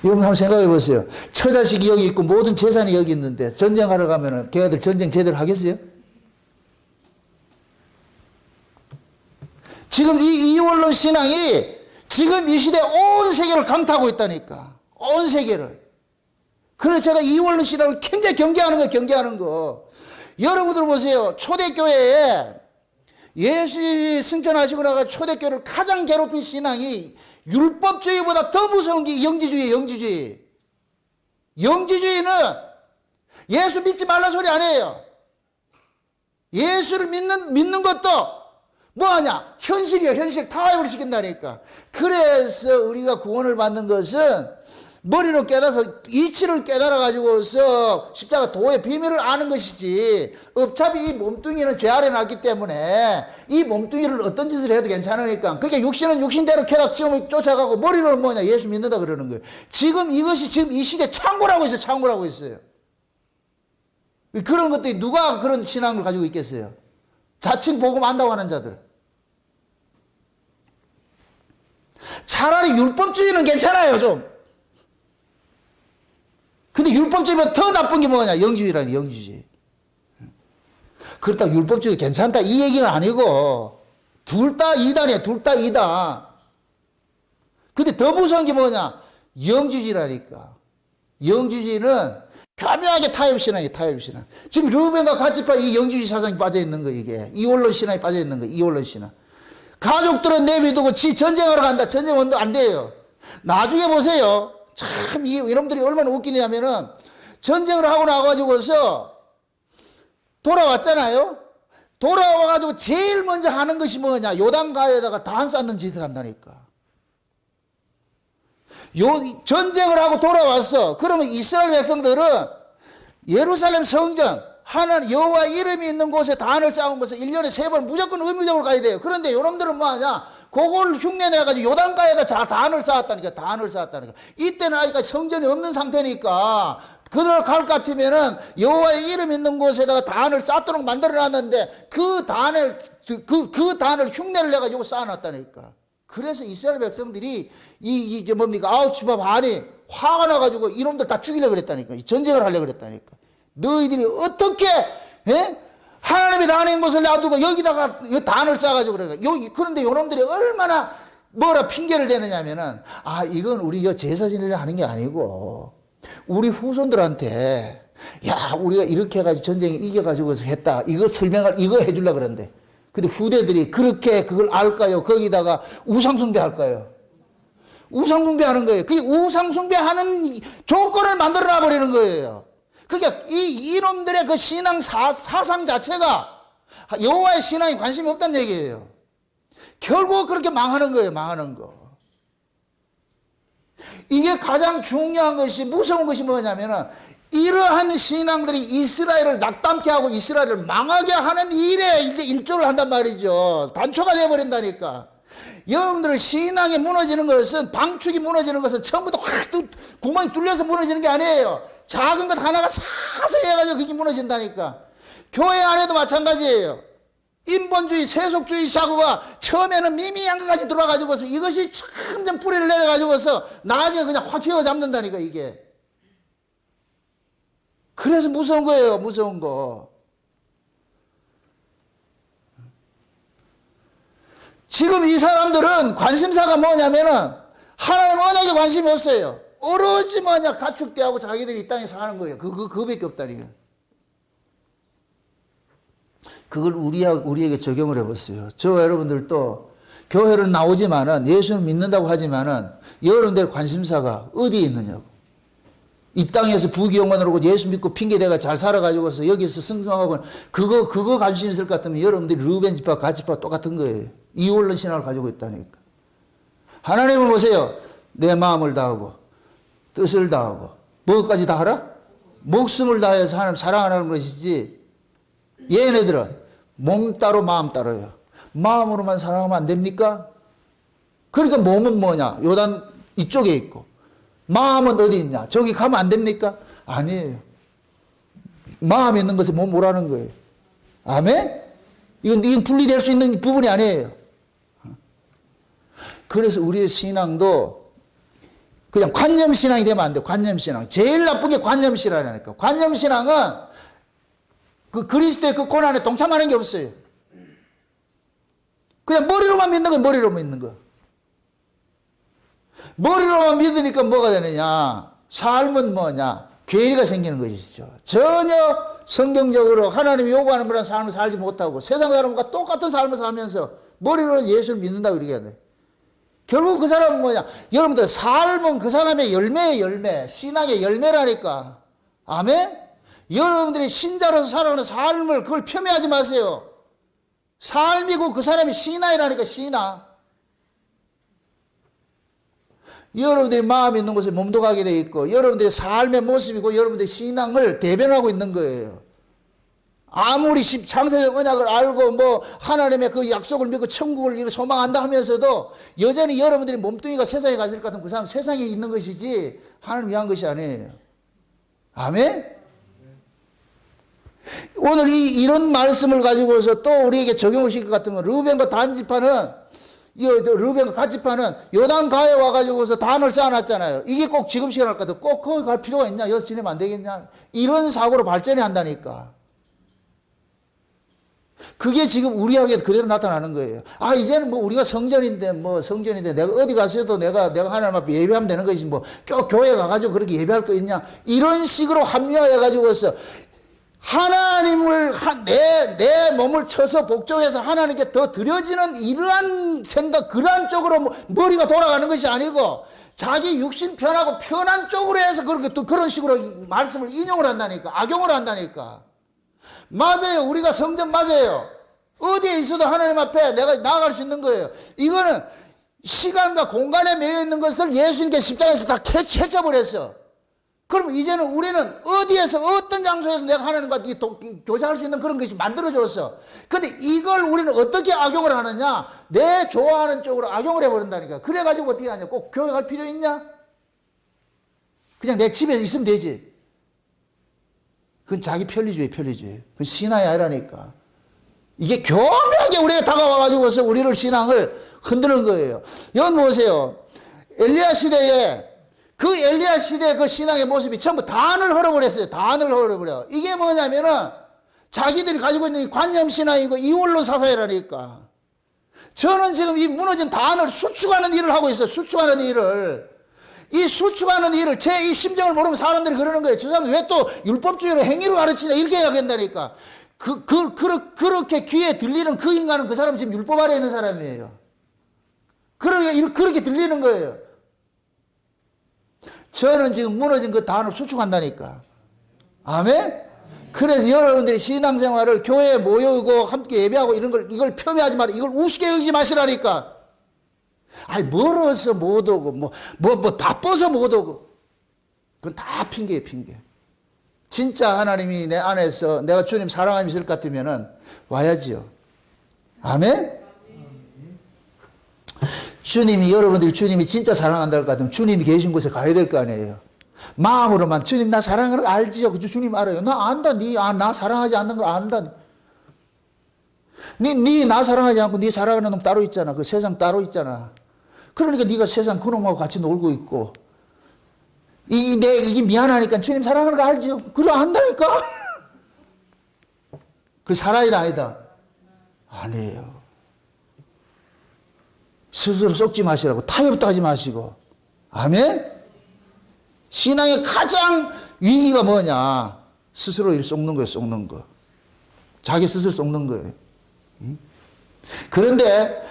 Speaker 1: 여러분 한번 생각해 보세요. 처자식이 여기 있고 모든 재산이 여기 있는데 전쟁하러 가면은 걔네들 전쟁 제대로 하겠어요? 지금 이 이원론 신앙이 지금 이 시대 온 세계를 강타하고 있다니까. 온 세계를. 그래서 제가 이원론 신앙을 굉장히 경계하는 거, 경계하는 거. 여러분들 보세요. 초대교회에 예수 승천하시고 나가 초대교회를 가장 괴롭힌 신앙이 율법주의보다 더 무서운 게 영지주의예요, 영지주의. 영지주의는 예수 믿지 말라 소리 안 해요. 예수를 믿는 것도 뭐하냐? 현실이요, 현실. 타협을 시킨다니까. 그래서 우리가 구원을 받는 것은 머리로 깨달아서 이치를 깨달아가지고서 십자가 도의 비밀을 아는 것이지. 어차피 이 몸뚱이는 죄 아래 놨기 때문에 이 몸뚱이를 어떤 짓을 해도 괜찮으니까. 그러니까 육신은 육신대로 쾌락지음을 쫓아가고 머리로는 뭐냐? 예수 믿는다 그러는 거예요. 지금 이것이 지금 이 시대 창고라고 있어요, 창고라고 있어요. 그런 것들이 누가 그런 신앙을 가지고 있겠어요? 자칭 복음 안다고 하는 자들. 차라리 율법주의는 괜찮아요, 좀. 근데 율법주의보다 더 나쁜 게 뭐냐? 영주의라니, 영주주의. 그렇다고 율법주의 괜찮다 이 얘기가 아니고 둘 다 이단이에요, 둘 다 이단. 근데 더 무서운 게 뭐냐? 영주주의라니까. 영주주의는 교묘하게 타협신앙이에요, 타협신앙. 지금 르벤과 갓지파 이 영주주의 사상이 빠져 있는 거, 이게. 이원론 신앙이 빠져 있는 거, 이원론 신앙. 가족들은 내비두고 지 전쟁하러 간다. 전쟁 원도 안 돼요. 나중에 보세요. 참, 이놈들이 얼마나 웃기냐면은 전쟁을 하고 나가지고서 돌아왔잖아요. 돌아와가지고 제일 먼저 하는 것이 뭐냐? 요단가에다가 단 쌓는 짓을 한다니까. 전쟁을 하고 돌아왔어. 그러면 이스라엘 백성들은 예루살렘 성전, 하나님 여호와 이름이 있는 곳에 단을 쌓은 것은 1년에 3번 무조건 의무적으로 가야 돼요. 그런데 요놈들은 뭐하냐? 그걸 흉내내가지고 요단가에다 단을 쌓았다니까. 단을 쌓았다니까. 이때는 아직까 성전이 없는 상태니까 그들 갈 것 같으면은 여호와의 이름 있는 곳에다가 단을 쌓도록 만들어놨는데 그 단을 흉내를 내가지고 쌓아놨다니까. 그래서 이스라엘 백성들이 이게 뭡니까? 아우치바 반이 화가 나가지고 이놈들 다 죽이려고 그랬다니까. 전쟁을 하려고 그랬다니까. 너희들이 어떻게 하나님이 단인 곳을 놔두고 여기다가 단을 쌓아가지고 그래. 그런데 요놈들이 얼마나 뭐라 핑계를 대느냐면은 이건 우리 제사 지내려 하는 게 아니고 우리 후손들한테 우리가 이렇게 해가지고 전쟁에 이겨가지고 했다. 이거 이거 해주려고 그런데. 근데 후대들이 그렇게 그걸 알까요? 거기다가 우상숭배 할까요? 우상숭배하는 거예요. 그게 우상숭배하는 조건을 만들어 버리는 거예요. 그러니까 이놈들의 그 신앙 사상 자체가 여호와의 신앙에 관심이 없다는 얘기예요. 결국 그렇게 망하는 거예요, 망하는 거. 이게 가장 중요한 것이, 무서운 것이 뭐냐면은 이러한 신앙들이 이스라엘을 낙담케 하고 이스라엘을 망하게 하는 일에 이제 일조를 한단 말이죠. 단초가 되어버린다니까. 여러분들 신앙이 무너지는 것은, 방축이 무너지는 것은 처음부터 확 구멍이 뚫려서 무너지는 게 아니에요. 작은 것 하나가 사서히 해가지고 그게 무너진다니까. 교회 안에도 마찬가지예요. 인본주의, 세속주의 사고가 처음에는 미미한 것까지 들어와가지고서 이것이 점점 뿌리를 내려가지고서 나중에 그냥 확 휘어잡는다니까, 이게. 그래서 무서운 거예요, 무서운 거. 지금 이 사람들은 관심사가 뭐냐면은 하나님 언약에 관심이 없어요. 오로지 뭐냐, 가축대하고 자기들이 이 땅에 사는 거예요. 그거밖에 없다니까. 그걸 우리에게 적용을 해봤어요. 저 여러분들도 교회를 나오지만은 예수를 믿는다고 하지만은 여러분들 관심사가 어디에 있느냐고. 이 땅에서 부귀영화로 예수 믿고 핑계대가 잘 살아가지고서 여기서 승승하고 그거 관심 있을 것 같으면 여러분들이 르우벤 지파 가지파 똑같은 거예요. 이원론 신앙을 가지고 있다니까. 하나님을 보세요. 내 마음을 다하고 뜻을 다하고 뭐까지 다 하라? 목숨을 다해서 하나님 사랑하는 것이지. 얘네들은 몸 따로 마음 따로요. 마음으로만 사랑하면 안 됩니까? 그러니까 몸은 뭐냐? 요단 이쪽에 있고 마음은 어디 있냐? 저기 가면 안 됩니까? 아니에요. 마음에 있는 것을 몸 오라는 거예요. 아멘? 이건 분리될 수 있는 부분이 아니에요. 그래서 우리의 신앙도 그냥 관념신앙이 되면 안 돼요. 관념신앙. 제일 나쁜 게 관념신앙이라니까. 관념신앙은 그 그리스도의 그 고난에 동참하는 게 없어요. 그냥 머리로만 믿는 거예요. 머리로만 믿는 거. 머리로만 믿으니까 뭐가 되느냐. 삶은 뭐냐. 괴리가 생기는 것이죠. 전혀 성경적으로 하나님이 요구하는 그런 삶을 살지 못하고 세상 사람과 똑같은 삶을 살면서 머리로는 예수를 믿는다고 이렇게 결국 그 사람은 뭐냐. 여러분들 삶은 그 사람의 열매의 열매. 신앙의 열매라니까. 아멘? 여러분들이 신자로서 살아가는 삶을 그걸 폄훼하지 마세요. 삶이고 그 사람이 신앙이라니까. 신앙. 여러분들이 마음이 있는 곳에 몸도 가게 돼 있고 여러분들의 삶의 모습이고 여러분들의 신앙을 대변하고 있는 거예요. 아무리 창세적 언약을 알고 뭐 하나님의 그 약속을 믿고 천국을 소망한다 하면서도 여전히 여러분들이 몸뚱이가 세상에 가실 것 같은 그 사람 세상에 있는 것이지 하나님 위한 것이 아니에요. 아멘? 오늘 이런 말씀을 가지고서 또 우리에게 적용을 시킬 것 같으면 르우벤과 단 지파는 르우벤과 갓 지파는 요단가에 와가지고서 단을 쌓아놨잖아요. 이게 꼭 지금 시간 할 것 같아. 꼭 거기 갈 필요가 있냐? 여기서 지내면 안 되겠냐? 이런 사고로 발전이 한다니까. 그게 지금 우리에게 그대로 나타나는 거예요. 아, 이제는 뭐 우리가 성전인데 내가 어디 가서도 내가 하나님 앞에 예배하면 되는 것이지 뭐 교회 가가지고 그렇게 예배할 거 있냐? 이런 식으로 합리화해가지고서 하나님을 내 몸을 쳐서 복종해서 하나님께 더 드려지는 이러한 생각, 그러한 쪽으로 머리가 돌아가는 것이 아니고 자기 육신 편하고 편한 쪽으로 해서 그렇게 또 그런 식으로 말씀을 인용을 한다니까. 악용을 한다니까. 맞아요. 우리가 성전 맞아요. 어디에 있어도 하나님 앞에 내가 나아갈 수 있는 거예요. 이거는 시간과 공간에 매여 있는 것을 예수님께 십자가에서 다 캐쳐버렸어. 그럼 이제는 우리는 어디에서 어떤 장소에서 내가 하나님과 교제할 수 있는 그런 것이 만들어졌어. 근데 이걸 우리는 어떻게 악용을 하느냐? 내 좋아하는 쪽으로 악용을 해버린다니까. 그래가지고 어떻게 하냐? 꼭 교회 갈 필요 있냐? 그냥 내 집에 있으면 되지. 그건 자기 편리주의. 그건 신앙이 아니라니까. 이게 교묘하게 우리에게 다가와가지고서 우리를 신앙을 흔드는 거예요. 여기 보세요. 엘리야 시대에 그 신앙의 모습이 전부 단을 헐어버렸어요. 단을 헐어버려. 이게 뭐냐면은 자기들이 가지고 있는 관념신앙이고 이원론 사상이라니까. 저는 지금 이 무너진 단을 수축하는 일을 하고 있어요. 수축하는 일을. 이 수축하는 일을 제 이 심정을 모르면 사람들이 그러는 거예요. 저 사람 왜 또 율법주의로 행위로 가르치냐 이렇게 이야기한다니까. 그렇게 귀에 들리는 그 인간은 그 사람 지금 율법 아래에 있는 사람이에요. 그렇게 들리는 거예요. 저는 지금 무너진 그 단을 수축한다니까. 아멘? 그래서 여러분들이 신앙생활을 교회에 모여오고 함께 예배하고 이걸 폄훼하지 말고 이걸 우습게 여기지 마시라니까. 아니, 멀어서 못 오고, 바빠서 못 오고. 그건 다 핑계예요, 핑계. 진짜 하나님이 내 안에서 내가 주님 사랑함이 있을 것 같으면은 와야지요. 아멘? 여러분들이 주님이 진짜 사랑한다 할 것 같으면 주님이 계신 곳에 가야 될 거 아니에요. 마음으로만 주님 나 사랑하는 거 알지요. 그 주님 알아요. 나 안다. 나 사랑하지 않는 거 안다. 니 나 사랑하지 않고 니 사랑하는 놈 따로 있잖아. 그 세상 따로 있잖아. 그러니까 네가 세상 그 놈하고 같이 놀고 있고. 이게 미안하니까 주님 사랑하는 거 알죠? 그래, 안다니까? 그 사랑이다, 아니다? 아니에요. 스스로 속지 마시라고. 타협도 하지 마시고. 아멘? 신앙의 가장 위기가 뭐냐? 스스로 일 속는 거예요, 속는 거. 자기 스스로 속는 거예요. 그런데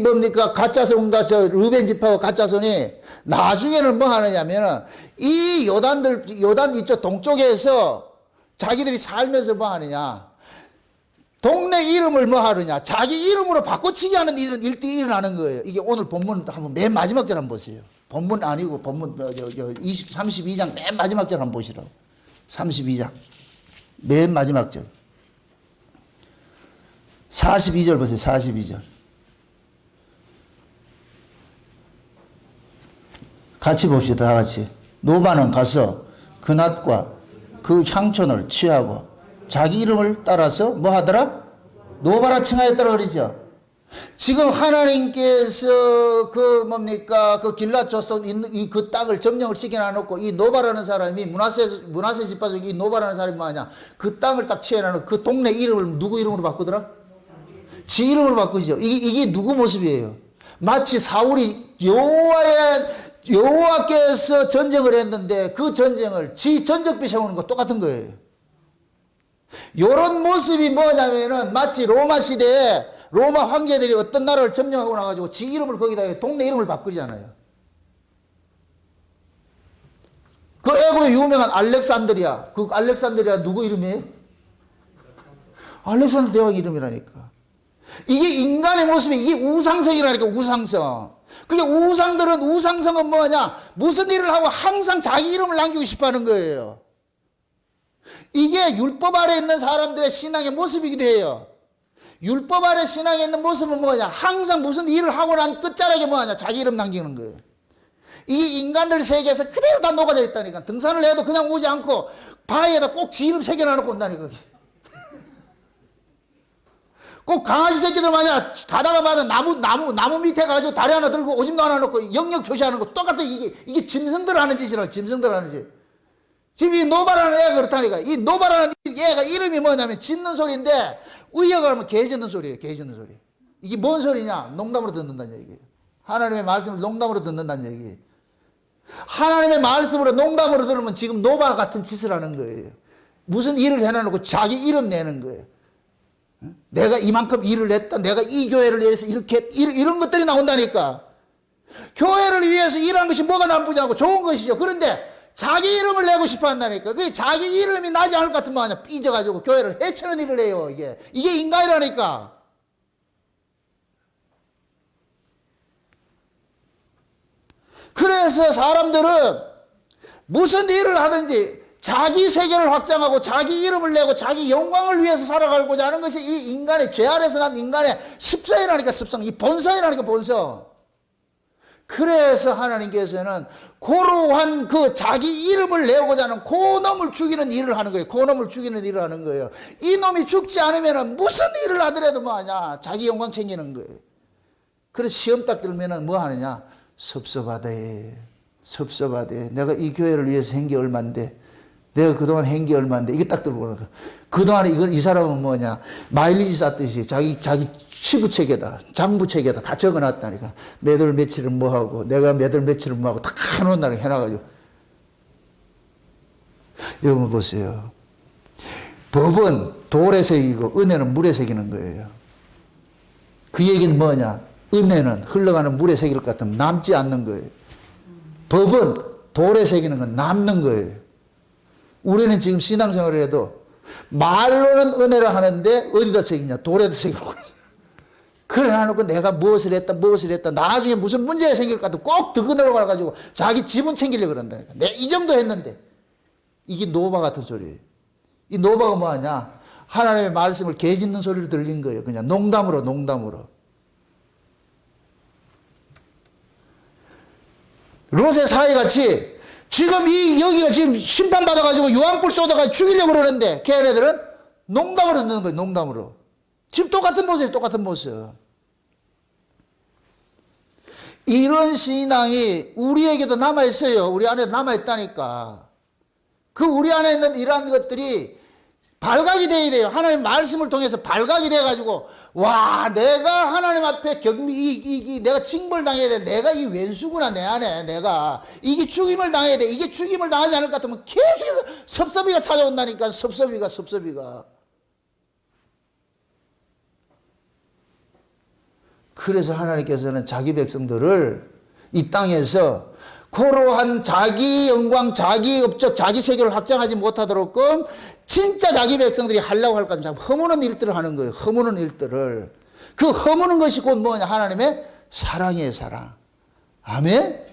Speaker 1: 뭡니까? 가짜손과 르벤 지파와 가짜손이 나중에는 뭐 하느냐면은 이 요단 이쪽 동쪽에서 자기들이 살면서 뭐 하느냐? 동네 이름을 뭐 하느냐? 자기 이름으로 바꿔치기 하는 일들이 일어나는 거예요. 이게 오늘 본문 한번 맨 마지막 절 한번 보세요. 본문 아니고 본문 32장 맨 마지막 절 한번 보시라고. 32장 맨 마지막 절. 42절 보세요. 42절. 같이 봅시다. 다 같이. 노바는 가서 그 낫과 그 향촌을 취하고 자기 이름을 따라서 뭐 하더라? 노바라 칭하였더라 그러죠. 지금 하나님께서 그 뭡니까? 그 길랏 조선 이 그 땅을 점령을 시켜놔놓고 이 노바라는 사람이 문하세 지파 중에 이 노바라는 사람이 뭐하냐? 그 땅을 딱 취해놔놓고 그 동네 이름을 누구 이름으로 바꾸더라? 지 이름으로 바꾸죠. 이게 누구 모습이에요? 마치 사울이 여호와께서 전쟁을 했는데 그 전쟁을 지 전적비 세우는 거 똑같은 거예요. 요런 모습이 뭐냐면은 마치 로마 시대에 로마 황제들이 어떤 나라를 점령하고 나가지고 지 이름을 거기다 동네 이름을 바꾸잖아요. 그 애고의 유명한 알렉산드리아. 그 알렉산드리아 누구 이름이에요? 알렉산더 대왕 이름이라니까. 이게 인간의 모습이 이게 우상성이라니까. 우상성. 그게 우상성은 뭐냐? 무슨 일을 하고 항상 자기 이름을 남기고 싶어 하는 거예요. 이게 율법 아래 있는 사람들의 신앙의 모습이기도 해요. 율법 아래 신앙에 있는 모습은 뭐냐? 항상 무슨 일을 하고 난 끝자락에 뭐냐? 자기 이름 남기는 거예요. 이 인간들 세계에서 그대로 다 녹아져 있다니까. 등산을 해도 그냥 오지 않고 바위에다 꼭 지 이름 새겨놔놓고 온다니까. 꼭 강아지 새끼들 마냥 가다가 마다 나무 밑에 가지고 다리 하나 들고 오줌도 하나 넣고 영역 표시하는 거 똑같아. 이게 짐승들 하는 짓이라. 짐승들 하는 짓. 지금 이 노바라는 애가 그렇다니까. 이 노바라는 애가 이름이 뭐냐면 짖는 소리인데 의역을 하면 개 짖는 소리예요. 개 짖는 소리. 이게 뭔 소리냐? 농담으로 듣는다는 얘기예요. 하나님의 말씀을 농담으로 듣는다는 얘기예요. 하나님의 말씀으로 농담으로 들으면 지금 노바 같은 짓을 하는 거예요. 무슨 일을 해놔놓고 자기 이름 내는 거예요. 내가 이만큼 일을 했다. 내가 이 교회를 위해서 이렇게 이런 것들이 나온다니까. 교회를 위해서 일한 것이 뭐가 나쁘냐고. 좋은 것이죠. 그런데 자기 이름을 내고 싶어 한다니까. 그게 자기 이름이 나지 않을 것 같으면 뭐하냐. 삐져가지고 교회를 해치는 일을 해요. 이게 인간이라니까. 그래서 사람들은 무슨 일을 하든지 자기 세계를 확장하고 자기 이름을 내고 자기 영광을 위해서 살아가고자 하는 것이 이 인간의 죄 아래서 난 인간의 습성이라니까. 습성. 이 본성이라니까. 본성. 그래서 하나님께서는 고로한 그 자기 이름을 내고자 하는 그놈을 죽이는 일을 하는 거예요. 그놈을 죽이는 일을 하는 거예요. 이 놈이 죽지 않으면 무슨 일을 하더라도 뭐하냐. 자기 영광 챙기는 거예요. 그래서 시험 딱 들면은 뭐 하느냐. 섭섭하대. 내가 이 교회를 위해서 한 게 얼만데, 내가 그동안 한 게 얼만데, 이게 딱 들어보니까 그동안에 이 사람은 뭐냐. 마일리지 쌌듯이 자기 치부책에다, 장부책에다 다 적어놨다니까. 몇월 며칠은 뭐하고, 내가 몇월 며칠은 뭐하고 다 해놓는다고 해놔가지고. 여러분 보세요. 법은 돌에 새기고 은혜는 물에 새기는 거예요. 그 얘기는 뭐냐. 은혜는 흘러가는 물에 새길 것 같으면 남지 않는 거예요. 법은 돌에 새기는 건 남는 거예요. 우리는 지금 신앙생활을 해도 말로는 은혜를 하는데 어디다 새기냐. 돌에다 새기고. 그래 놔놓고 내가 무엇을 했다 나중에 무슨 문제가 생길 것 같아 꼭 득은으로 가가지고 자기 지분 챙기려고 그런다니까. 내가 이 정도 했는데. 이게 노바 같은 소리예요. 이 노바가 뭐하냐. 하나님의 말씀을 개 짖는 소리를 들린 거예요. 그냥 농담으로. 롯의 사이같이 지금 여기가 지금 심판받아가지고 유황불 쏟아가지고 죽이려고 그러는데 걔네들은 농담으로 듣는 거예요. 농담으로. 지금 똑같은 모습이에요. 똑같은 모습. 이런 신앙이 우리에게도 남아있어요. 우리 안에 남아있다니까. 그 우리 안에 있는 이러한 것들이 발각이 돼야 돼요. 하나님 말씀을 통해서 발각이 돼가지고, 와, 내가 하나님 앞에 내가 징벌당해야 돼. 내가 이 왼수구나, 내 안에. 내가. 이게 죽임을 당해야 돼. 이게 죽임을 당하지 않을 것 같으면 계속해서 섭섭이가 찾아온다니까. 섭섭이가. 그래서 하나님께서는 자기 백성들을 이 땅에서 고로한 자기 영광, 자기 업적, 자기 세계를 확장하지 못하도록끔 진짜 자기 백성들이 하려고 할 것 같으면 허무는 일들을 하는 거예요. 허무는 일들을. 그 허무는 것이 곧 뭐냐? 하나님의 사랑이에요, 사랑. 아멘?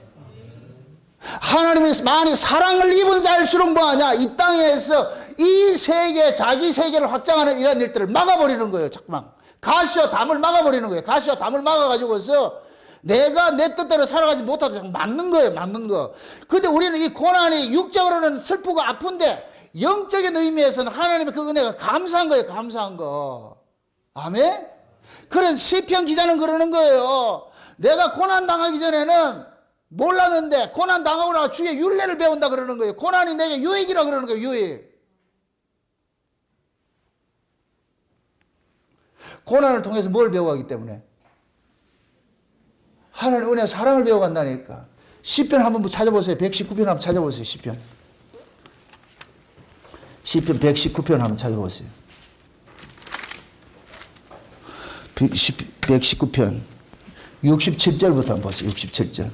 Speaker 1: 하나님의 많이 사랑을 입은 자일수록 뭐하냐? 이 땅에서 이 세계, 자기 세계를 확장하는 이런 일들을 막아버리는 거예요. 잠깐만. 가시와 담을 막아버리는 거예요. 가시와 담을 막아가지고서 내가 내 뜻대로 살아가지 못하도록 막는 거예요. 막는 거. 근데 우리는 이 고난이 육적으로는 슬프고 아픈데 영적인 의미에서는 하나님의 그 은혜가 감사한 거예요. 감사한 거. 아멘? 그래서 시편 기자는 그러는 거예요. 내가 고난 당하기 전에는 몰랐는데 고난 당하고 나서 주의 율례를 배운다 그러는 거예요. 고난이 내게 유익이라 그러는 거예요. 유익. 고난을 통해서 뭘 배워가기 때문에? 하나님 은혜 사랑을 배워간다니까. 시편 한번 찾아보세요. 119편 한번 찾아보세요. 시편 119편 한번 찾아보세요. 119편 67절부터 한번 보세요. 67절.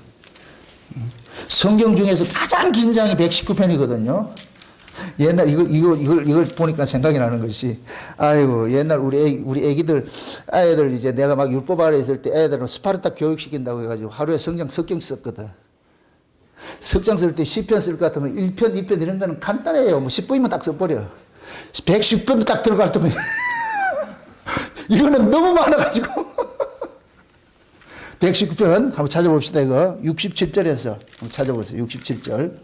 Speaker 1: 성경 중에서 가장 긴 장이 119편이거든요. 옛날 이걸 보니까 생각이 나는 것이, 아이고, 옛날 우리 애기들, 애들 이제 내가 막 율법 아래 있을 때 애들은 스파르타 교육시킨다고 해가지고 하루에 석경 썼거든. 석장 쓸 때 10편 쓸 것 같으면 1편, 2편 이런 거는 간단해요. 뭐 10분이면 딱 써버려. 110편 딱 들어갈 때면 이거는 너무 많아가지고. 119편 한번 찾아봅시다. 이거 67절에서 한번 찾아보세요. 67절.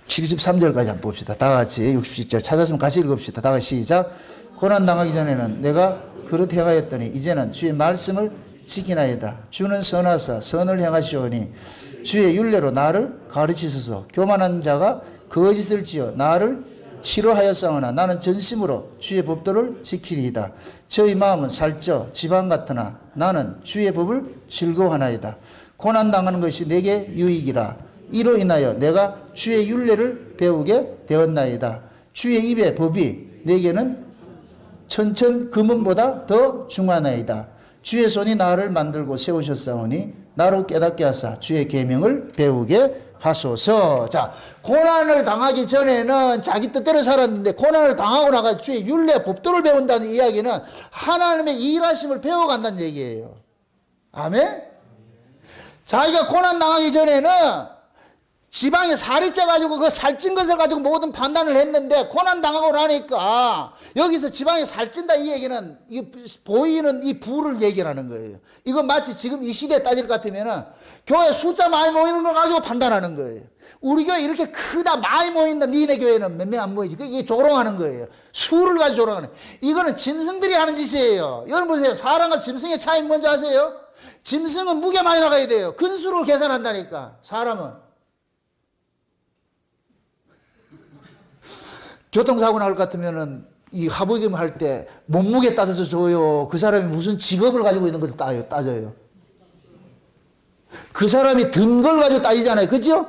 Speaker 1: 73절까지 한번 봅시다. 다 같이 67절 찾았으면 같이 읽읍시다. 다 같이 시작. 고난 당하기 전에는 내가 그릇 행하였더니 이제는 주의 말씀을 지키나이다. 주는 선하사 선을 행하시오니 주의 율례로 나를 가르치소서. 교만한 자가 거짓을 지어 나를 치료하였사오나 나는 전심으로 주의 법도를 지키리이다. 저희 마음은 살쪄 지방 같으나 나는 주의 법을 즐거워하나이다. 고난 당하는 것이 내게 유익이라. 이로 인하여 내가 주의 율례를 배우게 되었나이다. 주의 입의 법이 내게는 천천 금은보다 더 중하나이다. 주의 손이 나를 만들고 세우셨사오니 나로 깨닫게 하사 주의 계명을 배우게 하소서. 자, 고난을 당하기 전에는 자기 뜻대로 살았는데 고난을 당하고 나가 주의 율례 법도를 배운다는 이야기는 하나님의 일하심을 배워간다는 얘기예요. 아멘? 자기가 고난 당하기 전에는 지방에 살이 쪄가지고 그 살찐 것을 가지고 모든 판단을 했는데 고난 당하고 나니까 여기서 지방에 살찐다 이 얘기는 이 보이는 이 부를 얘기하는 거예요. 이거 마치 지금 이 시대에 따질 것 같으면은 교회 숫자 많이 모이는 걸 가지고 판단하는 거예요. 우리 교회 이렇게 크다 많이 모인다. 니네 교회는 몇 명 안 모이지. 이게 조롱하는 거예요. 수를 가지고 조롱하는 거예요. 이거는 짐승들이 하는 짓이에요. 여러분 보세요. 사람과 짐승의 차이 뭔지 아세요? 짐승은 무게 많이 나가야 돼요. 근수를 계산한다니까. 사람은 교통사고 날 것 같으면은 이 하부김 할 때 몸무게 따져서 줘요. 그 사람이 무슨 직업을 가지고 있는 것을 따져요. 그 사람이 든 걸 가지고 따지잖아요. 그죠?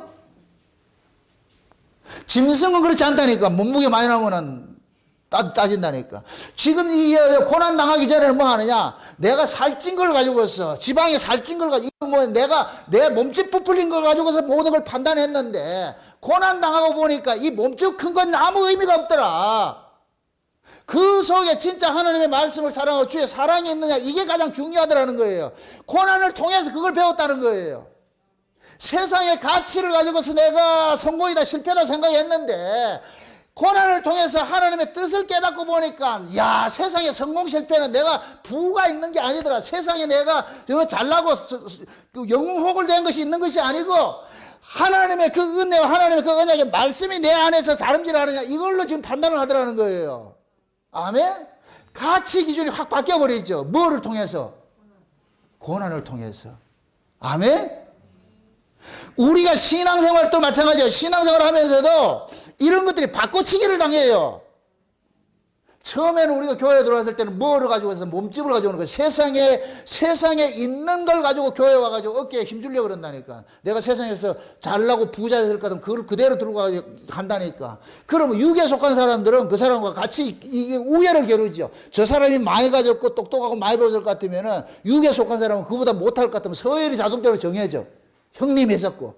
Speaker 1: 짐승은 그렇지 않다니까. 몸무게 많이 나오면은 따진다니까. 지금 이 고난 당하기 전에는 뭐 하느냐? 내가 살찐 걸 가지고서 지방에 살찐 걸 가지고 뭐 내가 내 몸집 부풀린 걸 가지고서 모든 걸 판단했는데 고난 당하고 보니까 이 몸집 큰 건 아무 의미가 없더라. 그 속에 진짜 하나님의 말씀을 사랑하고 주의 사랑이 있느냐 이게 가장 중요하더라는 거예요. 고난을 통해서 그걸 배웠다는 거예요. 세상의 가치를 가지고서 내가 성공이다 실패다 생각했는데 고난을 통해서 하나님의 뜻을 깨닫고 보니까 야 세상의 성공 실패는 내가 부가 있는 게 아니더라. 세상에 내가 잘나고 영웅호글 된 것이 있는 것이 아니고 하나님의 그 은혜와 하나님의 그 언약의 말씀이 내 안에서 다름질하느냐 이걸로 지금 판단을 하더라는 거예요. 아멘? 가치 기준이 확 바뀌어버리죠. 뭐를 통해서? 고난을 통해서. 아멘? 우리가 신앙생활도 마찬가지예요. 신앙생활 하면서도 이런 것들이 바꿔치기를 당해요. 처음에는 우리가 교회에 들어왔을 때는 뭐를 가지고 와서 몸집을 가지고 오는 거예요. 세상에 있는 걸 가지고 교회에 와가지고 어깨에 힘주려고 그런다니까. 내가 세상에서 잘나고 부자 될 것 같으면 그걸 그대로 들고 간다니까. 그러면 육에 속한 사람들은 그 사람과 같이 이게 우애를 겨루죠. 저 사람이 많이 가졌고 똑똑하고 많이 배웠을 것 같으면은 육에 속한 사람은 그보다 못할 것 같으면 서열이 자동적으로 정해져. 형님이 있었고.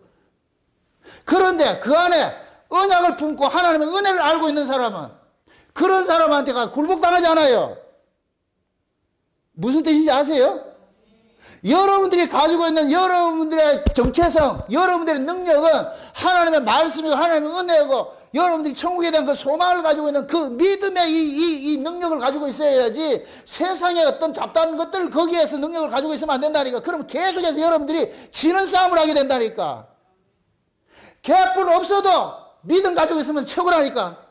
Speaker 1: 그런데 그 안에 언약을 품고 하나님의 은혜를 알고 있는 사람은 그런 사람한테가 굴복당하지 않아요. 무슨 뜻인지 아세요? 여러분들이 가지고 있는 여러분들의 정체성, 여러분들의 능력은 하나님의 말씀이고 하나님의 은혜고 여러분들이 천국에 대한 그 소망을 가지고 있는 그 믿음의 이 능력을 가지고 있어야지 세상의 어떤 잡다한 것들 거기에서 능력을 가지고 있으면 안 된다니까. 그러면 계속해서 여러분들이 지는 싸움을 하게 된다니까. 개뿔 없어도 믿음 가지고 있으면 최고라니까.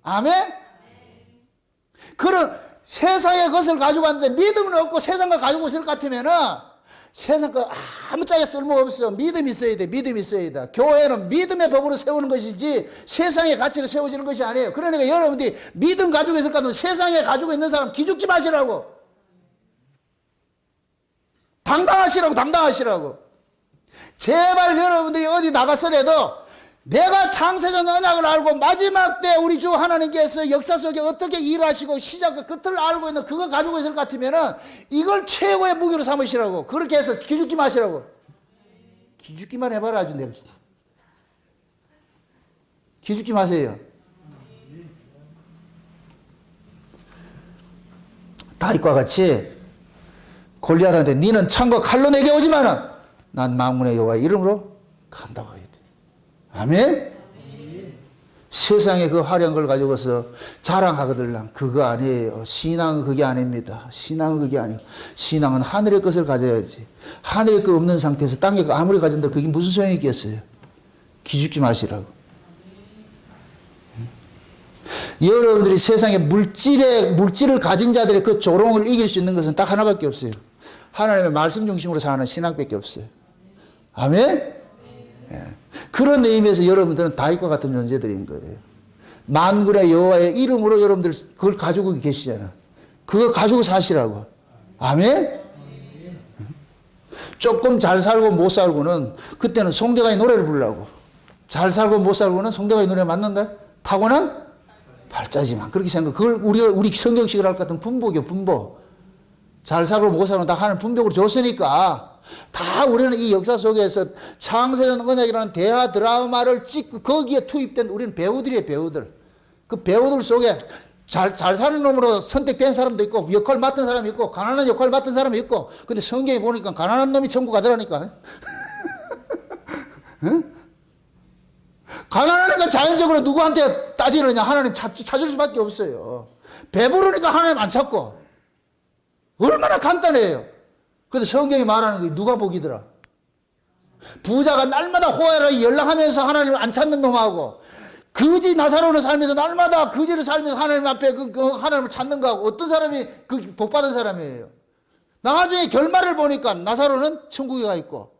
Speaker 1: 아멘? 그런 세상의 것을 가지고 왔는데 믿음은 없고 세상을 가지고 있을 것 같으면은 세상 거 아무짝에 쓸모없어. 믿음이 있어야 돼. 믿음이 있어야 돼. 교회는 믿음의 법으로 세우는 것이지 세상의 가치로 세워지는 것이 아니에요. 그러니까 여러분들이 믿음 가지고 있을 것 같으면 세상에 가지고 있는 사람 기죽지 마시라고. 당당하시라고. 제발 여러분들이 어디 나가서라도 내가 창세전 언약을 알고 마지막 때 우리 주 하나님께서 역사 속에 어떻게 일하시고 시작과 끝을 알고 있는 그거 가지고 있을 것 같으면은 이걸 최고의 무기로 삼으시라고. 그렇게 해서 기죽지 마시라고. 기죽기만 해봐라 아주 내가. 기죽지 마세요. 다윗과 같이 골리앗한테 니는 창과 칼로 내게 오지만은 난 만군의 여호와의 이름으로 간다고 해야 돼. 아멘? 세상에 그 화려한 걸 가지고서 자랑하거들랑 그거 아니에요. 신앙은 그게 아닙니다. 신앙은 그게 아니에요. 신앙은 하늘의 것을 가져야지. 하늘의 것 없는 상태에서 땅에 아무리 가진다 그게 무슨 소용이 있겠어요. 기죽지 마시라고. 여러분들이 세상에 물질을 가진 자들의 그 조롱을 이길 수 있는 것은 딱 하나밖에 없어요. 하나님의 말씀 중심으로 사는 신앙밖에 없어요. 아멘? 예. 그런 의미에서 여러분들은 다윗과 같은 존재들인 거예요. 만군의 여호와의 이름으로 여러분들 그걸 가지고 계시잖아. 그거 가지고 사시라고. 아멘? 조금 잘 살고 못 살고는 그때는 송대가의 노래를 부르라고. 잘 살고 못 살고는 송대가의 노래 맞는가? 타고난 발자지만 그렇게 생각. 그걸 우리 성경식을 할 것 같은 분복이요, 분복. 잘 살고 못 살고 다 하는 분복으로 줬으니까. 다 우리는 이 역사 속에서 창세전 언약이라는 대하 드라마를 찍고 거기에 투입된 우리는 배우들이에요, 배우들. 그 배우들 속에 잘 사는 놈으로 선택된 사람도 있고, 역할 맡은 사람이 있고, 가난한 역할 맡은 사람이 있고, 근데 성경에 보니까 가난한 놈이 천국 가더라니까. 응? 가난하니까 자연적으로 누구한테 따지느냐? 하나님 찾을 수밖에 없어요. 배부르니까 하나님 안 찾고. 얼마나 간단해요. 근데 성경이 말하는 게 누가복이더라. 부자가 날마다 호야를 연락하면서 하나님을 안 찾는 놈하고 거지 나사로는 살면서 날마다 거지를 살면서 하나님 앞에 그 하나님을 찾는 거하고 어떤 사람이 그 복받은 사람이에요. 나중에 결말을 보니까 나사로는 천국에 가 있고